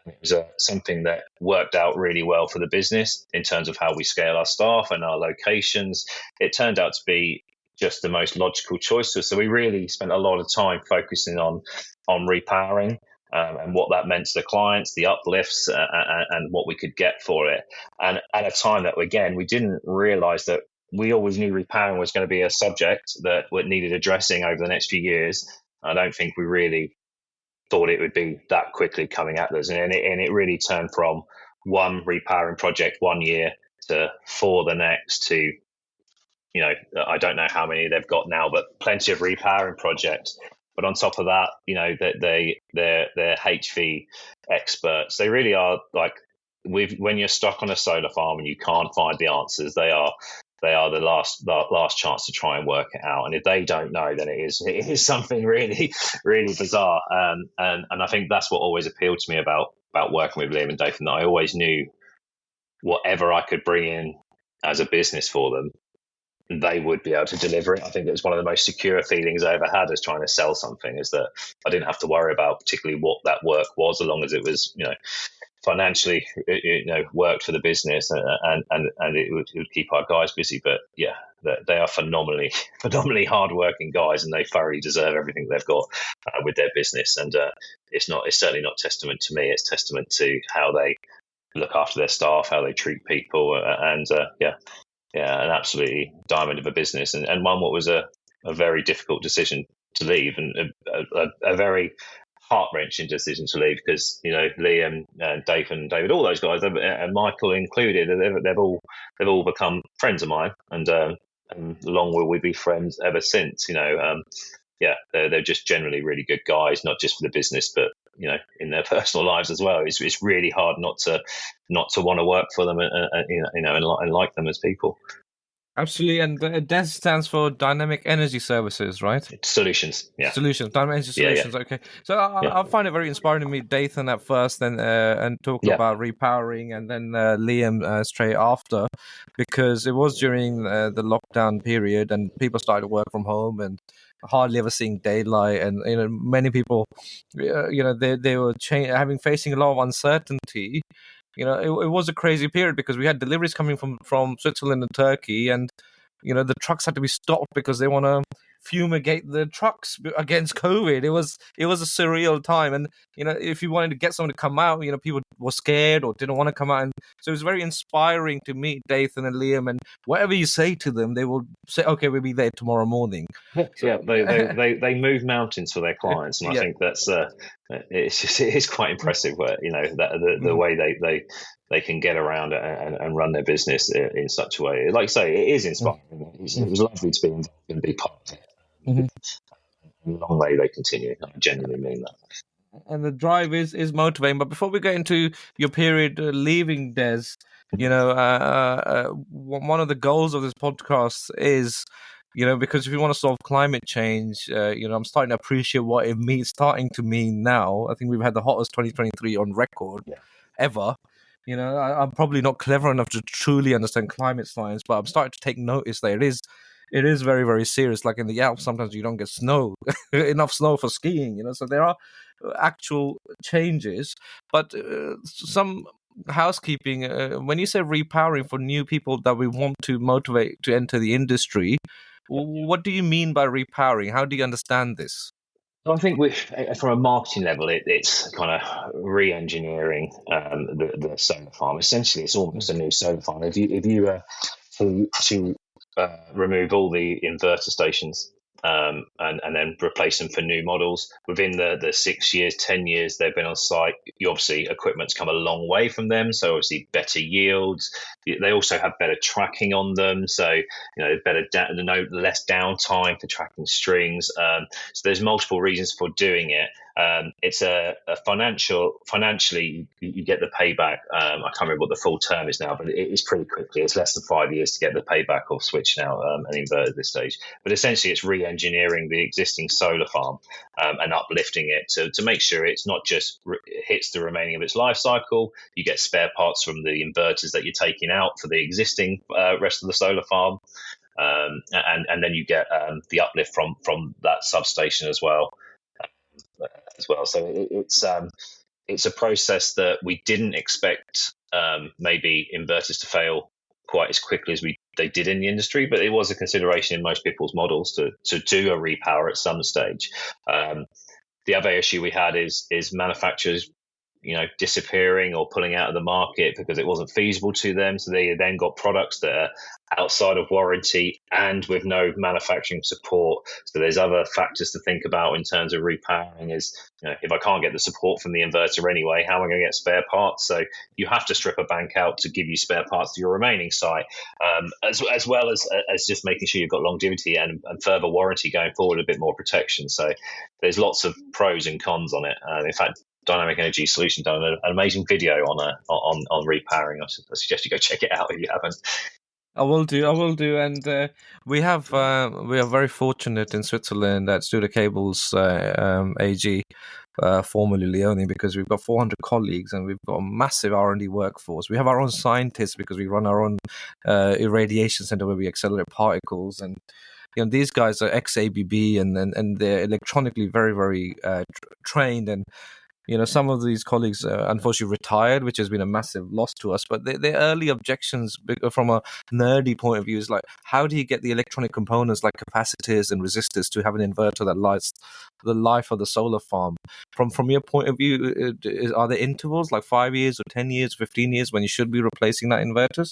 It was something that worked out really well for the business in terms of how we scale our staff and our locations. It turned out to be just the most logical choice. So we really spent a lot of time focusing on repowering. and what that meant to the clients, the uplifts, and what we could get for it. And at a time that, again, we didn't realize that we always knew repowering was going to be a subject that needed addressing over the next few years. I don't think we really thought it would be that quickly coming at us. And it really turned from one repowering project 1 year to 4 the next to, I don't know how many they've got now, but plenty of repowering projects. But on top of that, they're HV experts. They really are like, when you're stuck on a solar farm and you can't find the answers, they are the last chance to try and work it out. And if they don't know, then it is something really, really bizarre. And I think that's what always appealed to me about working with Liam and Dathan, that I always knew whatever I could bring in as a business for them, they would be able to deliver it. I think it was one of the most secure feelings I ever had as trying to sell something, is that I didn't have to worry about particularly what that work was, as long as it was, financially, worked for the business, and it would keep our guys busy. But yeah, they are phenomenally hardworking guys, and they thoroughly deserve everything they've got with their business. And it's certainly not testament to me. It's testament to how they look after their staff, how they treat people, and an absolutely diamond of a business, and one what was a very difficult decision to leave, and a very heart-wrenching decision to leave, because Liam, Dave and David, all those guys, and Michael included, they've all become friends of mine, and long will we be friends ever since. They're just generally really good guys, not just for the business, but in their personal lives as well. It's really hard not to want to work for them, and like them as people. Absolutely, and DES stands for Dynamic Energy Services, right? Solutions, yeah. Solutions, Dynamic Energy Solutions. Yeah. Okay, so I find it very inspiring to meet Dathan at first, and talk about repowering, and then Liam straight after, because it was during the lockdown period, and people started to work from home, and hardly ever seeing daylight, and many people, they were facing a lot of uncertainty. It was a crazy period, because we had deliveries coming from Switzerland and Turkey, and the trucks had to be stopped because they want to fumigate the trucks against COVID. It was a surreal time, and if you wanted to get someone to come out, people were scared or didn't want to come out, and so it was very inspiring to meet Dathan and Liam, and whatever you say to them, they will say, "Okay, we'll be there tomorrow morning." So, they move mountains for their clients, and I think that's it's quite impressive. The way they can get around and run their business in such a way. Like I say, it is inspiring. It was lovely to be involved and be part of it. Long way they continue. I genuinely mean that. And the drive is motivating. But before we get into your period leaving DES, one of the goals of this podcast is, because if you want to solve climate change, I'm starting to appreciate what it means, starting to mean now. I think we've had the hottest 2023 on record ever. I'm probably not clever enough to truly understand climate science, but I'm starting to take notice that it is very, very serious. Like in the Alps, sometimes you don't get snow, enough snow for skiing, so there are actual changes. But some housekeeping, when you say repowering for new people that we want to motivate to enter the industry, what do you mean by repowering? How do you understand this? I think from a marketing level, it's kind of re-engineering the solar farm. Essentially, it's almost a new solar farm. If you to remove all the inverter stations and then replace them for new models within the 6 years, 10 years they've been on site, obviously equipment's come a long way from them, so obviously better yields. They also have better tracking on them, so less downtime for tracking strings. So there's multiple reasons for doing it. It's a financially you get the payback. I can't remember what the full term is now, but it is pretty quickly. It's less than 5 years to get the payback of switching out an inverter at this stage. But essentially, it's re-engineering the existing solar farm and uplifting it to make sure it's not just hits the remaining of its life cycle. You get spare parts from the inverters that you're taking out for the existing rest of the solar farm, and then you get the uplift from that substation as well. So it's a process that we didn't expect maybe inverters to fail quite as quickly as they did in the industry, but it was a consideration in most people's models to do a repower at some stage. The other issue we had is manufacturers, disappearing or pulling out of the market because it wasn't feasible to them. So they then got products that are outside of warranty and with no manufacturing support. So there's other factors to think about in terms of repowering is, if I can't get the support from the inverter anyway, how am I going to get spare parts? So you have to strip a bank out to give you spare parts to your remaining site, as well as just making sure you've got longevity and further warranty going forward, a bit more protection. So there's lots of pros and cons on it. In fact, Dynamic Energy Solution done an amazing video on repowering. I suggest you go check it out if you haven't. I will do, and we are very fortunate in Switzerland at Studer Cables AG, formerly Leone, because we've got 400 colleagues and we've got a massive R&D workforce. We have our own scientists because we run our own irradiation center where we accelerate particles, and these guys are ex-ABB and they're electronically very, very trained. And some of these colleagues unfortunately retired, which has been a massive loss to us. But the early objections from a nerdy point of view is like, how do you get the electronic components like capacitors and resistors to have an inverter that lasts the life of the solar farm? From your point of view, are there intervals like 5 years or 10 years, 15 years when you should be replacing that inverters?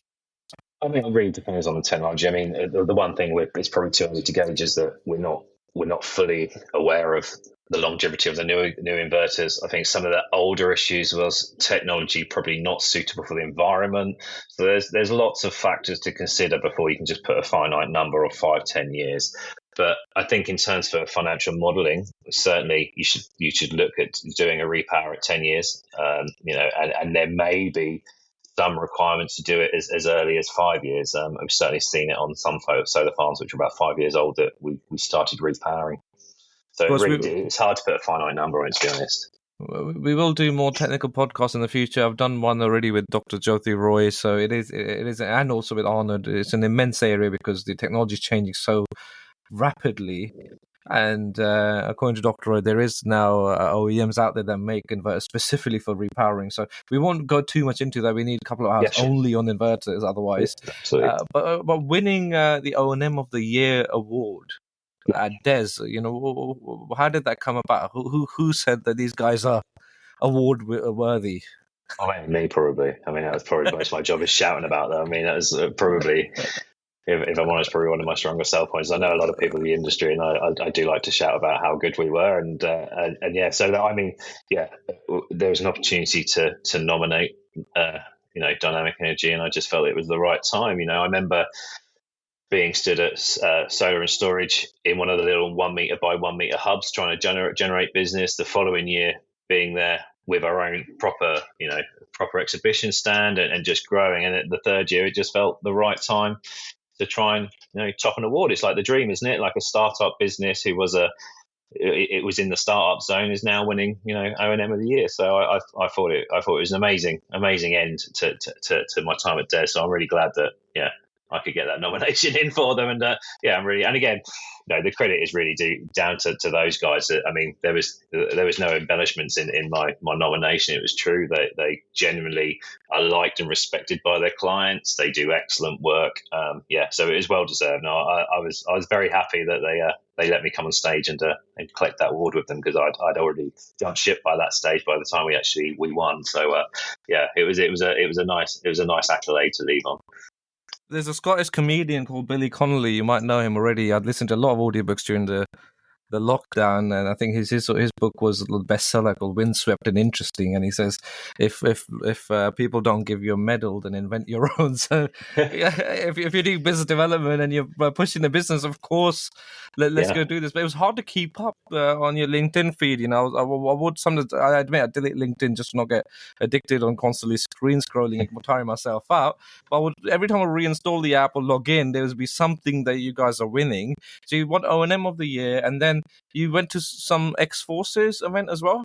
I mean, it really depends on the technology. I mean, the one thing it's probably too early to gauge is that we're not fully aware of the longevity of the new inverters. I think some of the older issues was technology probably not suitable for the environment. So there's lots of factors to consider before you can just put a finite number of 5-10 years. But I think in terms of financial modelling, certainly you should look at doing a repower at 10 years. And there may be some requirements to do it as early as 5 years. I've certainly seen it on some solar farms which are about 5 years old that we started repowering. So it's hard to put a finite number on it, to be honest. We will do more technical podcasts in the future. I've done one already with Dr. Jyoti Roy, so it is, and also with Arnold. It's an immense area because the technology is changing so rapidly. And according to Dr. Roy, there is now OEMs out there that make inverters specifically for repowering. So we won't go too much into that. We need a couple of hours only on inverters otherwise. Absolutely. But winning the O&M of the Year award at DES, how did that come about? Who said that these guys are award worthy? I mean, me probably. I mean, that was probably most of my job is shouting about that. I mean, that was probably, if I'm honest, probably one of my strongest sell points. I know a lot of people in the industry, and I do like to shout about how good we were. And yeah, so I mean, yeah, there was an opportunity to nominate, Dynamic Energy, and I just felt it was the right time. I remember being stood at Solar and Storage in one of the little 1 meter by 1 meter hubs, trying to generate business. The following year, being there with our own proper exhibition stand and just growing. And the third year, it just felt the right time to try and top an award. It's like the dream, isn't it? Like a startup business who was it was in the startup zone is now winning O&M of the year. So I thought it was an amazing end to my time at DES. So I'm really glad that I could get that nomination in for them. And I'm really, and again, the credit is really down to those guys. I mean, there was no embellishments in my nomination. It was true that they genuinely are liked and respected by their clients. They do excellent work. So it is well deserved. No, I was very happy that they let me come on stage and collect that award with them, because I'd already jumped ship by that stage by the time we won. So it was a nice accolade to leave on. There's a Scottish comedian called Billy Connolly. You might know him already. I'd listened to a lot of audiobooks during the lockdown, and I think his book was the bestseller called Windswept and Interesting. And he says, if people don't give you a medal, then invent your own. So if you're doing business development and you're pushing the business, of course, let's go do this. But it was hard to keep up on your LinkedIn feed. I admit I delete LinkedIn just to not get addicted on constantly screen scrolling and tiring myself out. But every time I reinstall the app or log in, there would be something that you guys are winning. So you won O&M of the year, and then you went to some ex-forces event as well?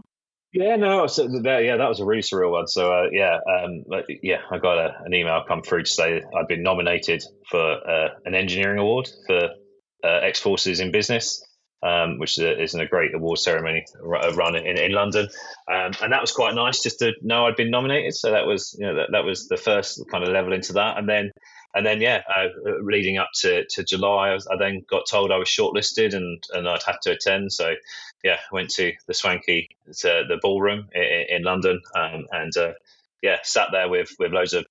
Yeah, no, so that was a really surreal one. So I got an email come through to say I'd been nominated for an engineering award for ex-forces in business, which is a great award ceremony run in London, and that was quite nice just to know I'd been nominated. So that was that was the first kind of level into that, and then and then leading up to July, I then got told I was shortlisted and I'd have to attend. So went to the swanky the ballroom in London, and sat there with loads of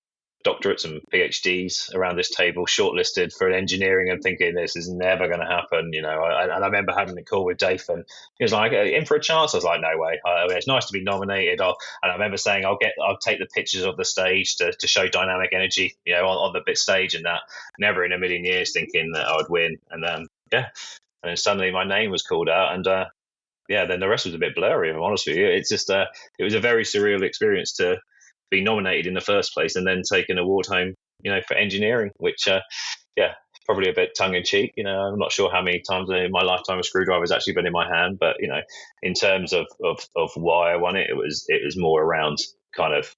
doctorates and PhDs around this table, shortlisted for engineering, and thinking this is never going to happen. And I remember having a call with Dave, and he was like, "In for a chance?" I was like, "No way! It's nice to be nominated." And I remember saying, "I'll take the pictures of the stage to show dynamic energy, on the bit stage," and that. Never in a million years thinking that I would win, and and then suddenly my name was called out, and then the rest was a bit blurry. If I'm honest with you, it's just it was a very surreal experience to be nominated in the first place and then take an award home, for engineering, which probably a bit tongue in cheek. I'm not sure how many times in my lifetime a screwdriver has actually been in my hand, but in terms of why I won it, it was more around kind of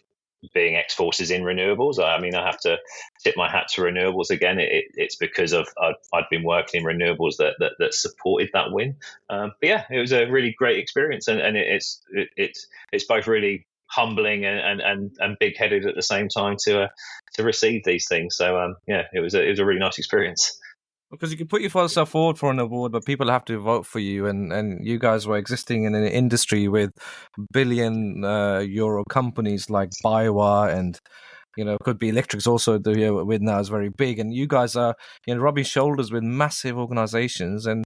being ex-forces in renewables. I mean, I have to tip my hat to renewables again. It's because of I'd been working in renewables that supported that win. It was a really great experience, and it's both really humbling and big-headed at the same time to receive these things. So it was a really nice experience. Because you can put yourself forward for an award, but people have to vote for you. And you guys were existing in an industry with billion euro companies like Biowa, and could be Belectric's also with now is very big. And you guys are rubbing shoulders with massive organizations, and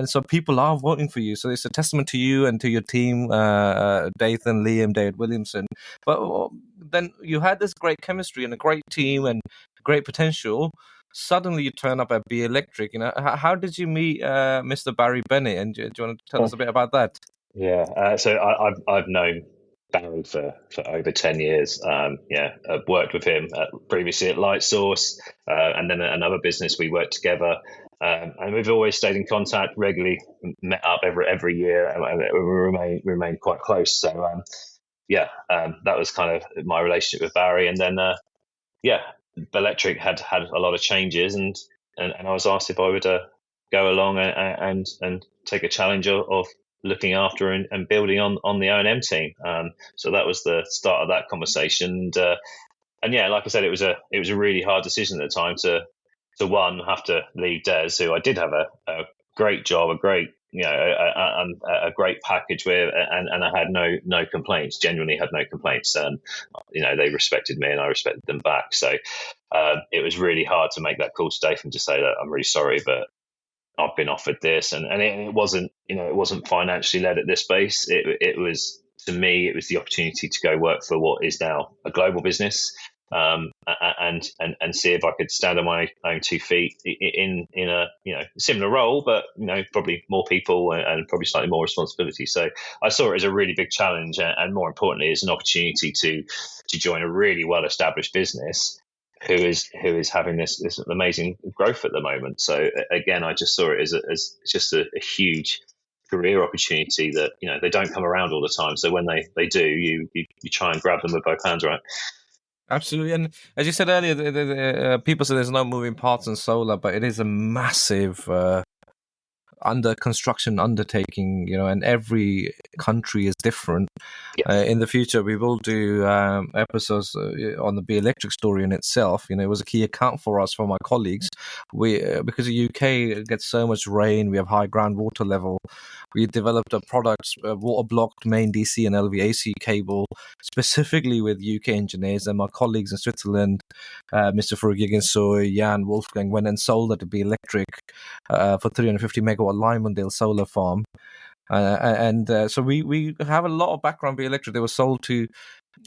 so people are voting for you. So it's a testament to you and to your team, Dathan, Liam, David Williamson. But then you had this great chemistry and a great team and great potential. Suddenly you turn up at Belectric. How did you meet Mr. Barry Bennett? And do you want to tell us a bit about that? So I've known Barry for over 10 years. I've worked with him previously at Lightsource, and then at another business we worked together. And we've always stayed in contact, regularly met up every year, and we remain quite close. So that was kind of my relationship with Barry. And then Belectric had a lot of changes, and I was asked if I would go along and take a challenge of looking after and building on the O&M team. So that was the start of that conversation. And like I said, it was a really hard decision at the time to one, have to leave Des, who I did have a great job, a great a great package with, and I had no complaints. Genuinely had no complaints, and they respected me and I respected them back. So it was really hard to make that call to Dave and to say that I'm really sorry, but I've been offered this, and it wasn't it wasn't financially led at this space. It was, to me, it was the opportunity to go work for what is now a global business. And see if I could stand on my own 2 feet in a similar role, but probably more people and probably slightly more responsibility. So I saw it as a really big challenge, and more importantly, as an opportunity to join a really well established business who is having this amazing growth at the moment. So again, I just saw it as just a huge career opportunity that they don't come around all the time. So when they do, you try and grab them with both hands, right? Absolutely. And as you said earlier, people say there's no moving parts in solar, but it is a massive under construction undertaking, and every country is different. In the future, we will do episodes on the Belectric story in itself. It was a key account for us, for my colleagues. Because the UK gets so much rain, we have high groundwater level. We developed a product, water-blocked main DC and LVAC cable, specifically with UK engineers, and my colleagues in Switzerland, Mr. Farugigin, Jan, Wolfgang, went and sold it to Belectric for 350 megawatt Lymondale solar farm. So we have a lot of background Belectric. They were sold to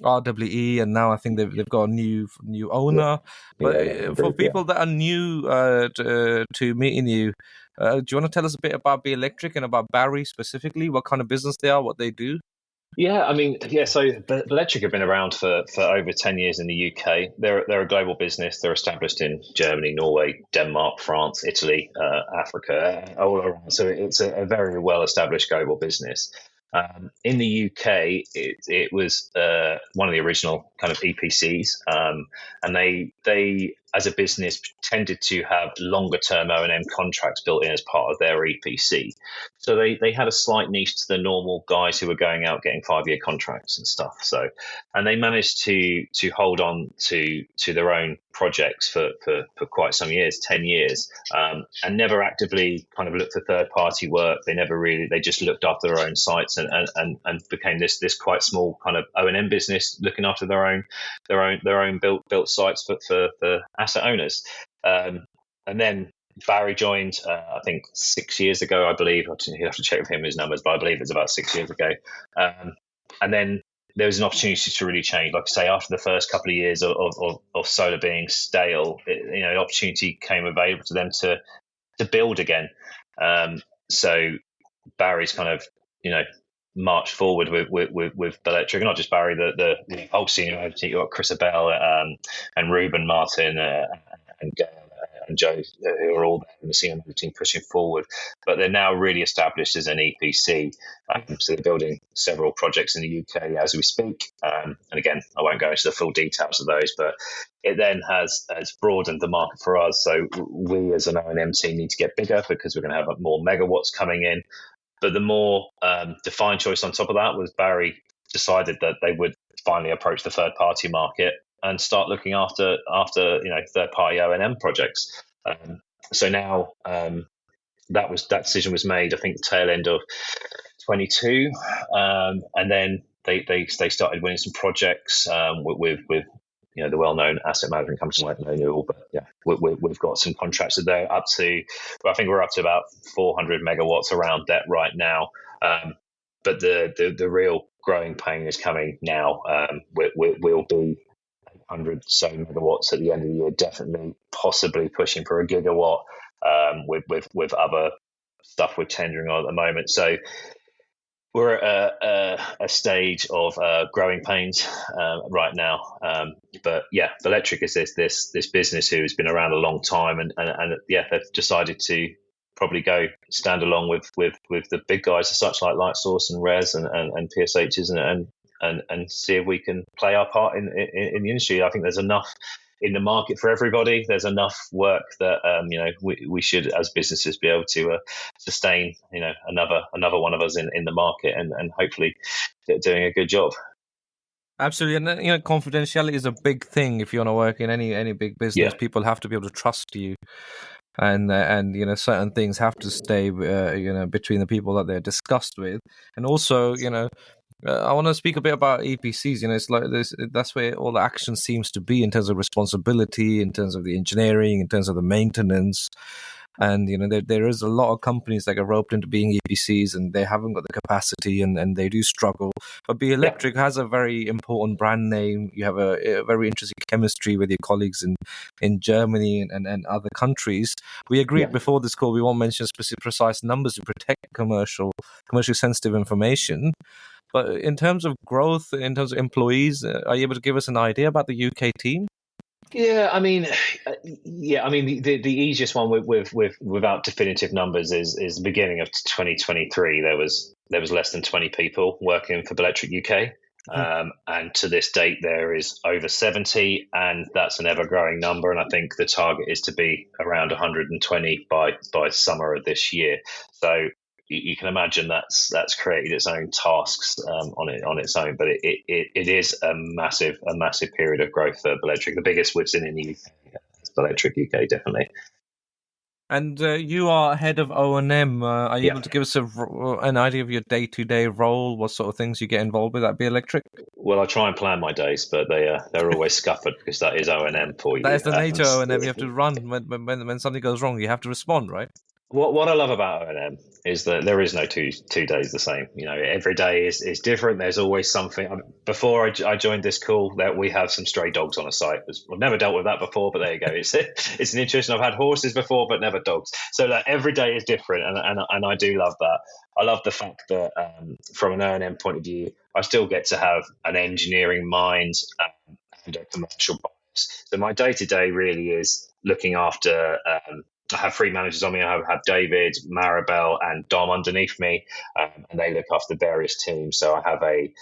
RWE, and now I think they've got a new owner. But for people that are new to meeting you, do you want to tell us a bit about Belectric and about Barry specifically? What kind of business they are, what they do? So Belectric have been around for over 10 years in the UK. They're a global business. They're established in Germany, Norway, Denmark, France, Italy, Africa, all around. So it's a very well-established global business. In the UK, it was one of the original kind of EPCs, and they as a business, tended to have longer term O&M contracts built in as part of their EPC. So they had a slight niche to the normal guys who were going out getting 5-year contracts and stuff. So, and they managed to hold on to their own projects for quite some years, 10 years, and never actively kind of looked for third party work. They just looked after their own sites and became this quite small kind of O&M business looking after their own built sites for asset owners. And then Barry joined, I think 6 years ago, I believe. You have to check with him his numbers, but I believe it's about 6 years ago. And then there was an opportunity to really change. Like I say, after the first couple of years of solar being stale, an opportunity came available to them to build again. So Barry's kind of, marched forward with Belectric, and not just Barry, the whole senior team. You've got Chris Abell and Ruben Martin and Joe, who are all there in the senior team pushing forward. But they're now really established as an EPC. So they're building several projects in the UK as we speak. And again, I won't go into the full details of those, but it then has broadened the market for us. So we as an O&M team need to get bigger because we're going to have more megawatts coming in. But the more defined choice on top of that was Barry decided that they would finally approach the third party market and start looking after third party O&M projects. So now that decision was made, I think, the tail end of 22, and then they started winning some projects with the well-known asset management companies like Newell. But yeah, we've got some contracts that they're up to. I think we're up to about 400 megawatts around that right now. But the real growing pain is coming now. We'll be 800 so megawatts at the end of the year, definitely, possibly pushing for a gigawatt with other stuff we're tendering on at the moment. So we're at a stage of growing pains right now. But yeah, Belectric is this business who has been around a long time, and yeah, they've decided to probably go stand along with the big guys as such, like Lightsource and Res and PSHs and see if we can play our part in the industry. I think there's enough in the market for everybody. There's enough work that we should, as businesses, be able to sustain another one of us in the market and hopefully doing a good job. Absolutely, and confidentiality is a big thing if you want to work in any big business. Yeah. People have to be able to trust you, and certain things have to stay between the people that they're discussed with, and also I want to speak a bit about EPCs. It's like this. That's where all the action seems to be in terms of responsibility, in terms of the engineering, in terms of the maintenance. And there is a lot of companies that get roped into being EPCs, and they haven't got the capacity, and they do struggle. But Belectric has a very important brand name. You have a very interesting chemistry with your colleagues in Germany and other countries. We agreed before this call we won't mention precise numbers to protect commercially sensitive information. But in terms of growth, in terms of employees, are you able to give us an idea about the UK team? Yeah, I mean, the easiest one without definitive numbers is the beginning of 2023. There was less than 20 people working for Belectric UK, and to this date there is over 70, and that's an ever-growing number. And I think the target is to be around 120 by summer of this year. So you can imagine that's created its own tasks on its own, but it is a massive period of growth for Belectric, the biggest we've seen in the UK. Belectric UK, definitely. And you are head of O&M. Are you able to give us an idea of your day-to-day role? What sort of things you get involved with at Belectric? Well, I try and plan my days, but they're always scuppered because that is O&M for you. That is the nature of O&M. You have to run when something goes wrong. You have to respond, right? What I love about O&M is that there is no two days the same. Every day is different. There's always something. Before I joined this call, that we have some stray dogs on a site. I've never dealt with that before, but there you go. It's an interesting. I've had horses before, but never dogs. So every day is different, and I do love that. I love the fact that from an O&M point of view, I still get to have an engineering mind and a commercial bias. So my day to day really is looking after I have three managers on me. I have David, Maribel, and Dom underneath me, and they look after various teams. So I have a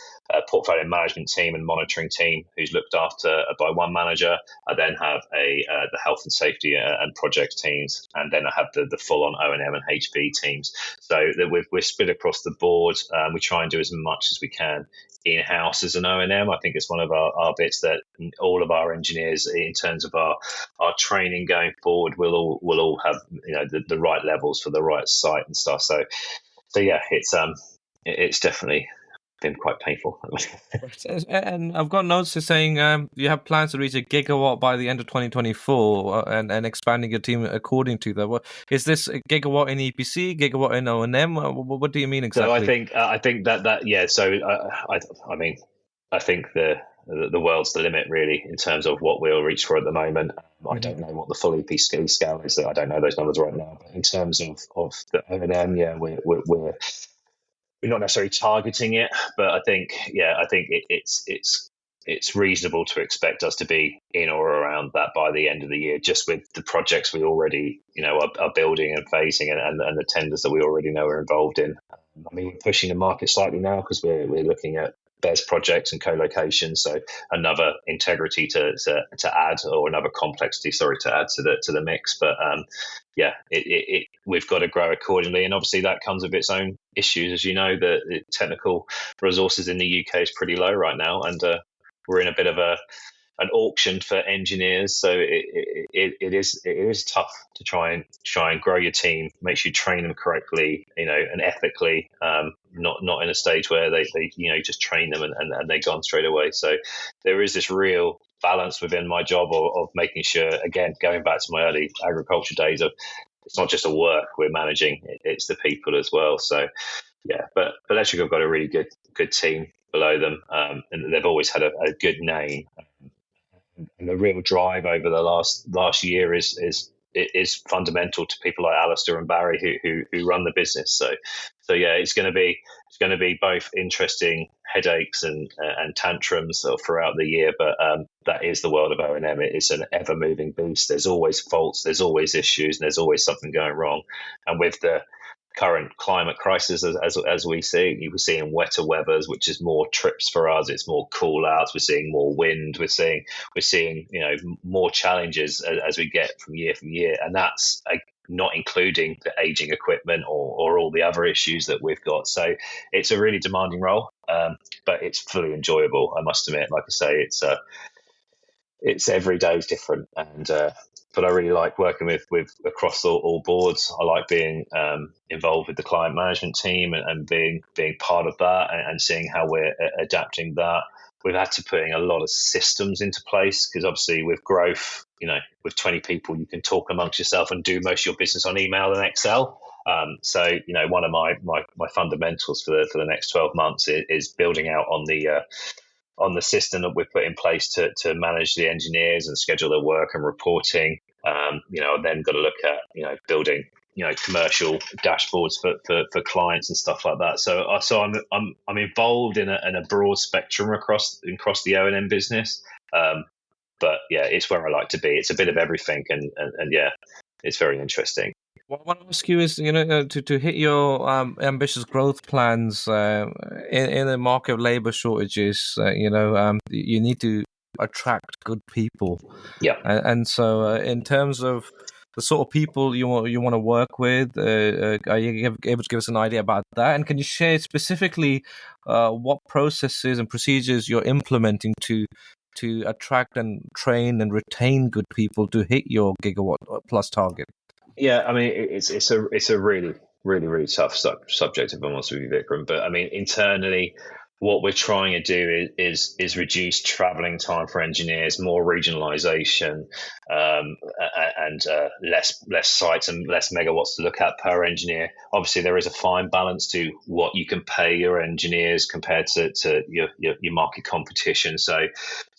portfolio management team and monitoring team who's looked after by one manager. I then have the health and safety and project teams, and then I have the full on O&M and HV teams. So that we're split across the board. We try and do as much as we can in-house as an O&M. I think it's one of our bits that all of our engineers, in terms of our training going forward, will all have the right levels for the right site and stuff. So yeah, it's definitely been quite painful. And I've got notes saying you have plans to reach a gigawatt by the end of 2024 and expanding your team according to that. Is this a gigawatt in EPC, gigawatt in O&M? What do you mean exactly? So I think that yeah. So I mean, I think the world's the limit really in terms of what we'll reach for at the moment. I don't know what the full EPC scale is. I don't know those numbers right now. But in terms of the O&M, yeah, we're not necessarily targeting it, but I think it's reasonable to expect us to be in or around that by the end of the year, just with the projects we already are building and phasing and the tenders that we already know are involved in. I mean, we're pushing the market slightly now because we're looking at BESS projects and co-location, so another integrity to add, or another complexity, to add to the mix. But yeah, we've got to grow accordingly, and obviously that comes with its own issues. As you know, the technical resources in the UK is pretty low right now, and we're in a bit of an auction for engineers, so it is tough to try and grow your team, make sure you train them correctly, and ethically, not in a stage where they just train them and they're gone straight away. So there is this real balance within my job of making sure, again, going back to my early agriculture days, of it's not just a work we're managing, it's the people as well. So yeah, but Belectric have got a really good team below them, and they've always had a good name. And the real drive over the last year is fundamental to people like Alistair and Barry who run the business. So yeah, it's going to be both interesting headaches and tantrums throughout the year, but that is the world of O&M. It's an ever moving beast. There's always faults, there's always issues, and there's always something going wrong. And with the current climate crisis, as we see, we're seeing wetter weathers, which is more trips for us. It's more call outs. We're seeing more wind. We're seeing more challenges as we get from year, and that's not including the aging equipment or all the other issues that we've got. So it's a really demanding role, but it's fully enjoyable, I must admit. Like I say, it's every day is different, and but I really like working with across all boards. I like being involved with the client management team and being part of that and seeing how we're adapting that. We've had to put in a lot of systems into place because obviously with growth, with 20 people, you can talk amongst yourself and do most of your business on email and Excel. So one of my fundamentals for the next 12 months is building out on the system that we've put in place to manage the engineers and schedule their work and reporting. I've then got to look at building commercial dashboards for clients and stuff like that. So I'm involved in a broad spectrum across the O&M business. But yeah, it's where I like to be. It's a bit of everything, and yeah, it's very interesting. What I want to ask you is, to hit your ambitious growth plans in a market of labor shortages, you need to attract good people. Yeah. And so in terms of the sort of people you want to work with, are you able to give us an idea about that? And can you share specifically what processes and procedures you're implementing to attract and train and retain good people to hit your gigawatt plus target? Yeah, I mean, it's a really, really, really tough subject, if I'm honest with you, Vikram. But I mean, internally, what we're trying to do is reduce traveling time for engineers, more regionalization, and less sites and less megawatts to look at per engineer. Obviously, there is a fine balance to what you can pay your engineers compared to your market competition. So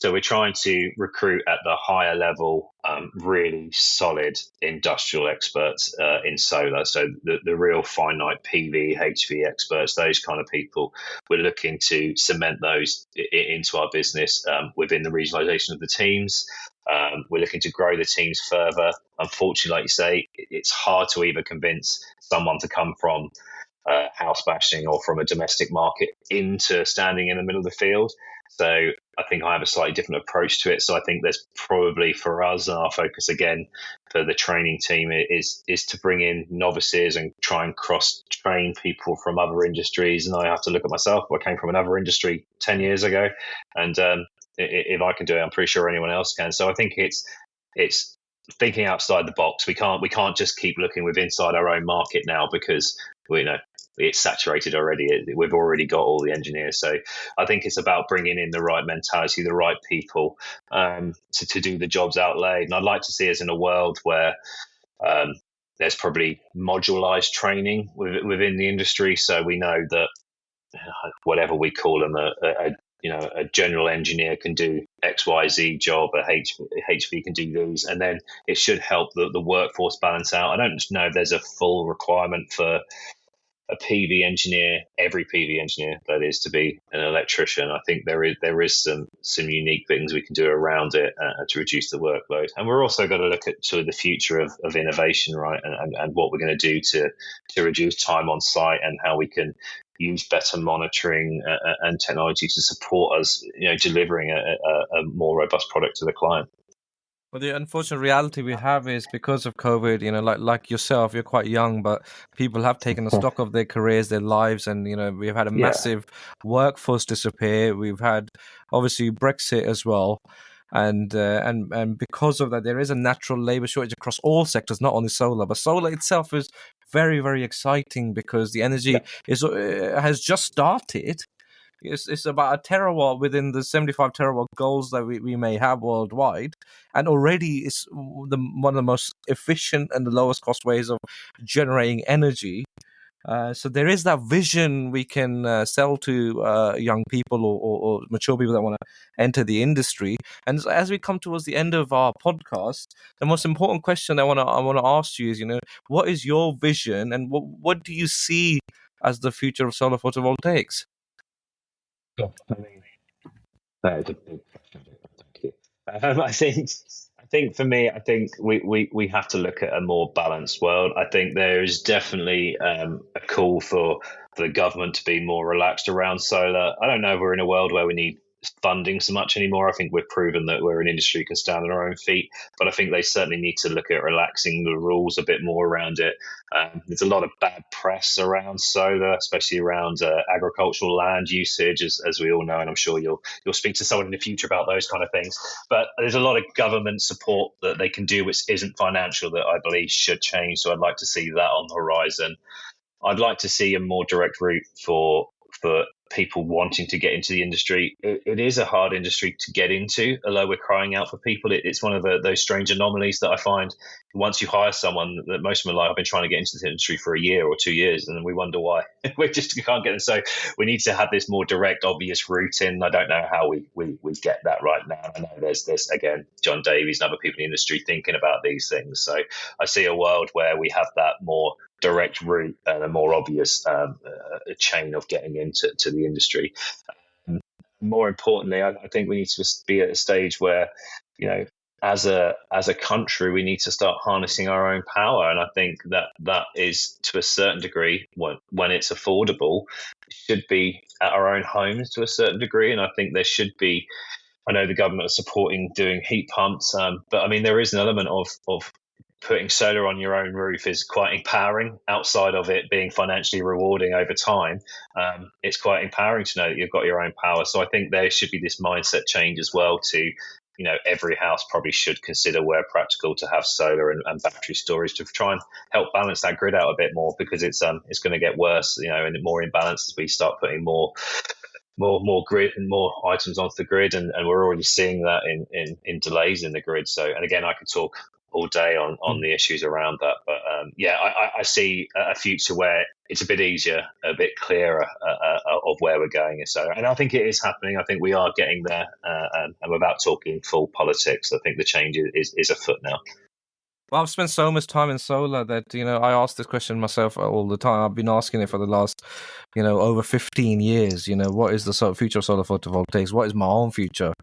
we're trying to recruit at the higher level, really solid industrial experts in solar. So the real finite PV, HV experts, those kind of people. We're looking to cement those into our business within the regionalisation of the teams. We're looking to grow the teams further. Unfortunately, like you say, it's hard to either convince someone to come from house bashing or from a domestic market into standing in the middle of the field. So I think I have a slightly different approach to it. So I think there's probably for us, and our focus again for the training team is to bring in novices and try and cross train people from other industries. And I have to look at myself. I came from another industry 10 years ago, and if I can do it, I'm pretty sure anyone else can. So I think it's thinking outside the box. We can't just keep looking with inside our own market now, because we know it's saturated already. We've already got all the engineers. So I think it's about bringing in the right mentality, the right people to do the jobs outlaid. And I'd like to see us in a world where there's probably modularized training within the industry. So we know that whatever we call them, a general engineer can do XYZ job, a HV can do these, and then it should help the workforce balance out. I don't know if there's a full requirement for a PV engineer, every PV engineer that is, to be an electrician. I think there is some unique things we can do around it to reduce the workload. And we're also got to look at to the future of innovation, right? And what we're going to do to reduce time on site, and how we can use better monitoring and technology to support us, delivering a more robust product to the client. Well, the unfortunate reality we have is because of COVID, like yourself, you're quite young, but people have taken a stock of their careers, their lives, and we've had a massive workforce disappear. We've had obviously Brexit as well, and because of that, there is a natural labor shortage across all sectors, not only solar, but solar itself is very, very exciting because the energy has just started. It's about a terawatt within the 75 terawatt goals that we may have worldwide, and already it's one of the most efficient and the lowest cost ways of generating energy. So there is that vision we can sell to young people or mature people that want to enter the industry. And as we come towards the end of our podcast, the most important question I want to ask you is, what is your vision, and what do you see as the future of solar photovoltaics? I mean, that is a big question. Thank you. I think for me, I think we have to look at a more balanced world. I think there is definitely a call for the government to be more relaxed around solar. I don't know if we're in a world where we need funding so much anymore. I think we've proven that we're an industry who can stand on our own feet, but I think they certainly need to look at relaxing the rules a bit more around it. There's a lot of bad press around solar, especially around agricultural land usage, as we all know, and I'm sure you'll speak to someone in the future about those kind of things. But there's a lot of government support that they can do which isn't financial that I believe should change. So I'd like to see that on the horizon. I'd like to see a more direct route for people wanting to get into the industry. It is a hard industry to get into, although we're crying out for people. It's one of those strange anomalies that I find. Once you hire someone, that most of them are like, I've been trying to get into the industry for a year or 2 years, and we wonder why. We can't get in. So we need to have this more direct, obvious route in. I don't know how we get that right now. I know there's again, John Davies and other people in the industry thinking about these things. So I see a world where we have that more direct route and a more obvious chain of getting into the industry. More importantly, I think we need to be at a stage where, as a country, we need to start harnessing our own power. And I think that is, to a certain degree, when it's affordable, should be at our own homes to a certain degree. And I think there should be, I know the government are supporting doing heat pumps, but I mean, there is an element of putting solar on your own roof is quite empowering. Outside of it being financially rewarding over time, it's quite empowering to know that you've got your own power. So I think there should be this mindset change as well to, every house probably should consider where practical to have solar and battery storage to try and help balance that grid out a bit more, because it's going to get worse, and more imbalance as we start putting more grid and more items onto the grid, and we're already seeing that in delays in the grid. So, and again, I could talk all day on the issues around that, but I see a future where it's a bit easier, a bit clearer of where we're going. So, and I think it is happening. I think we are getting there, and without talking full politics, I think the change is afoot now. Well, I've spent so much time in solar that, I ask this question myself all the time. I've been asking it for the last, over 15 years. What is the future of solar photovoltaics? What is my own future?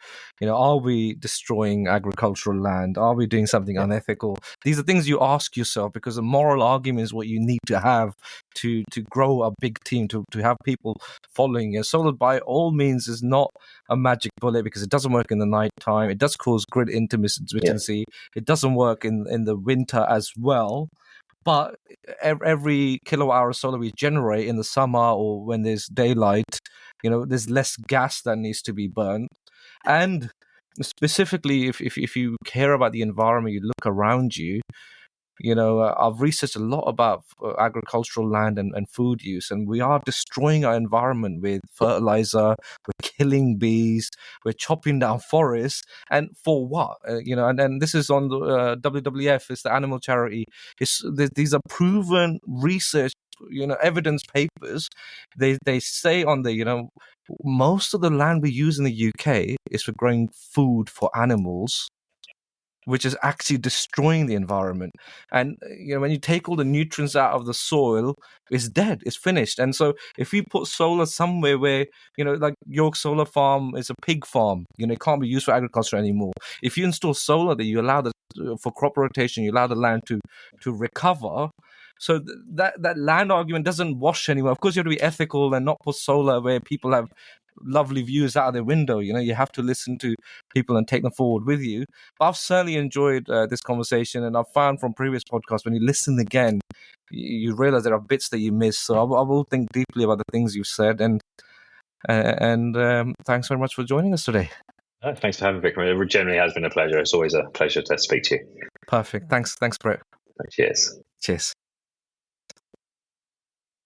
Are we destroying agricultural land? Are we doing something unethical? These are things you ask yourself, because a moral argument is what you need to have to grow a big team, to have people following you. Solar, by all means, is not a magic bullet, because it doesn't work in the night time. It does cause grid intermittency. It doesn't work in the winter as well. But every kilowatt hour of solar we generate in the summer, or when there's daylight, there's less gas that needs to be burned. And specifically, if you care about the environment, you look around you. I've researched a lot about agricultural land and food use, and we are destroying our environment with fertilizer. We're killing bees. We're chopping down forests, and for what? And this is on the WWF. It's the animal charity. These are proven research, evidence papers. They say on the most of the land we use in the UK is for growing food for animals, which is actually destroying the environment. And when you take all the nutrients out of the soil, it's dead, it's finished. And so if we put solar somewhere where, like York Solar Farm is a pig farm, it can't be used for agriculture anymore. If you install solar there, you allow for crop rotation, you allow the land to recover. So that land argument doesn't wash anymore. Of course, you have to be ethical and not put solar where people have lovely views out of their window. You have to listen to people and take them forward with you. But I've certainly enjoyed this conversation, and I've found from previous podcasts, when you listen again, you realize there are bits that you miss. So I will think deeply about the things you've said, and thanks very much for joining us today. Thanks for having me, Vikram. It generally has been a pleasure. It's always a pleasure to speak to you. Perfect. Thanks, Brett. Cheers. Cheers.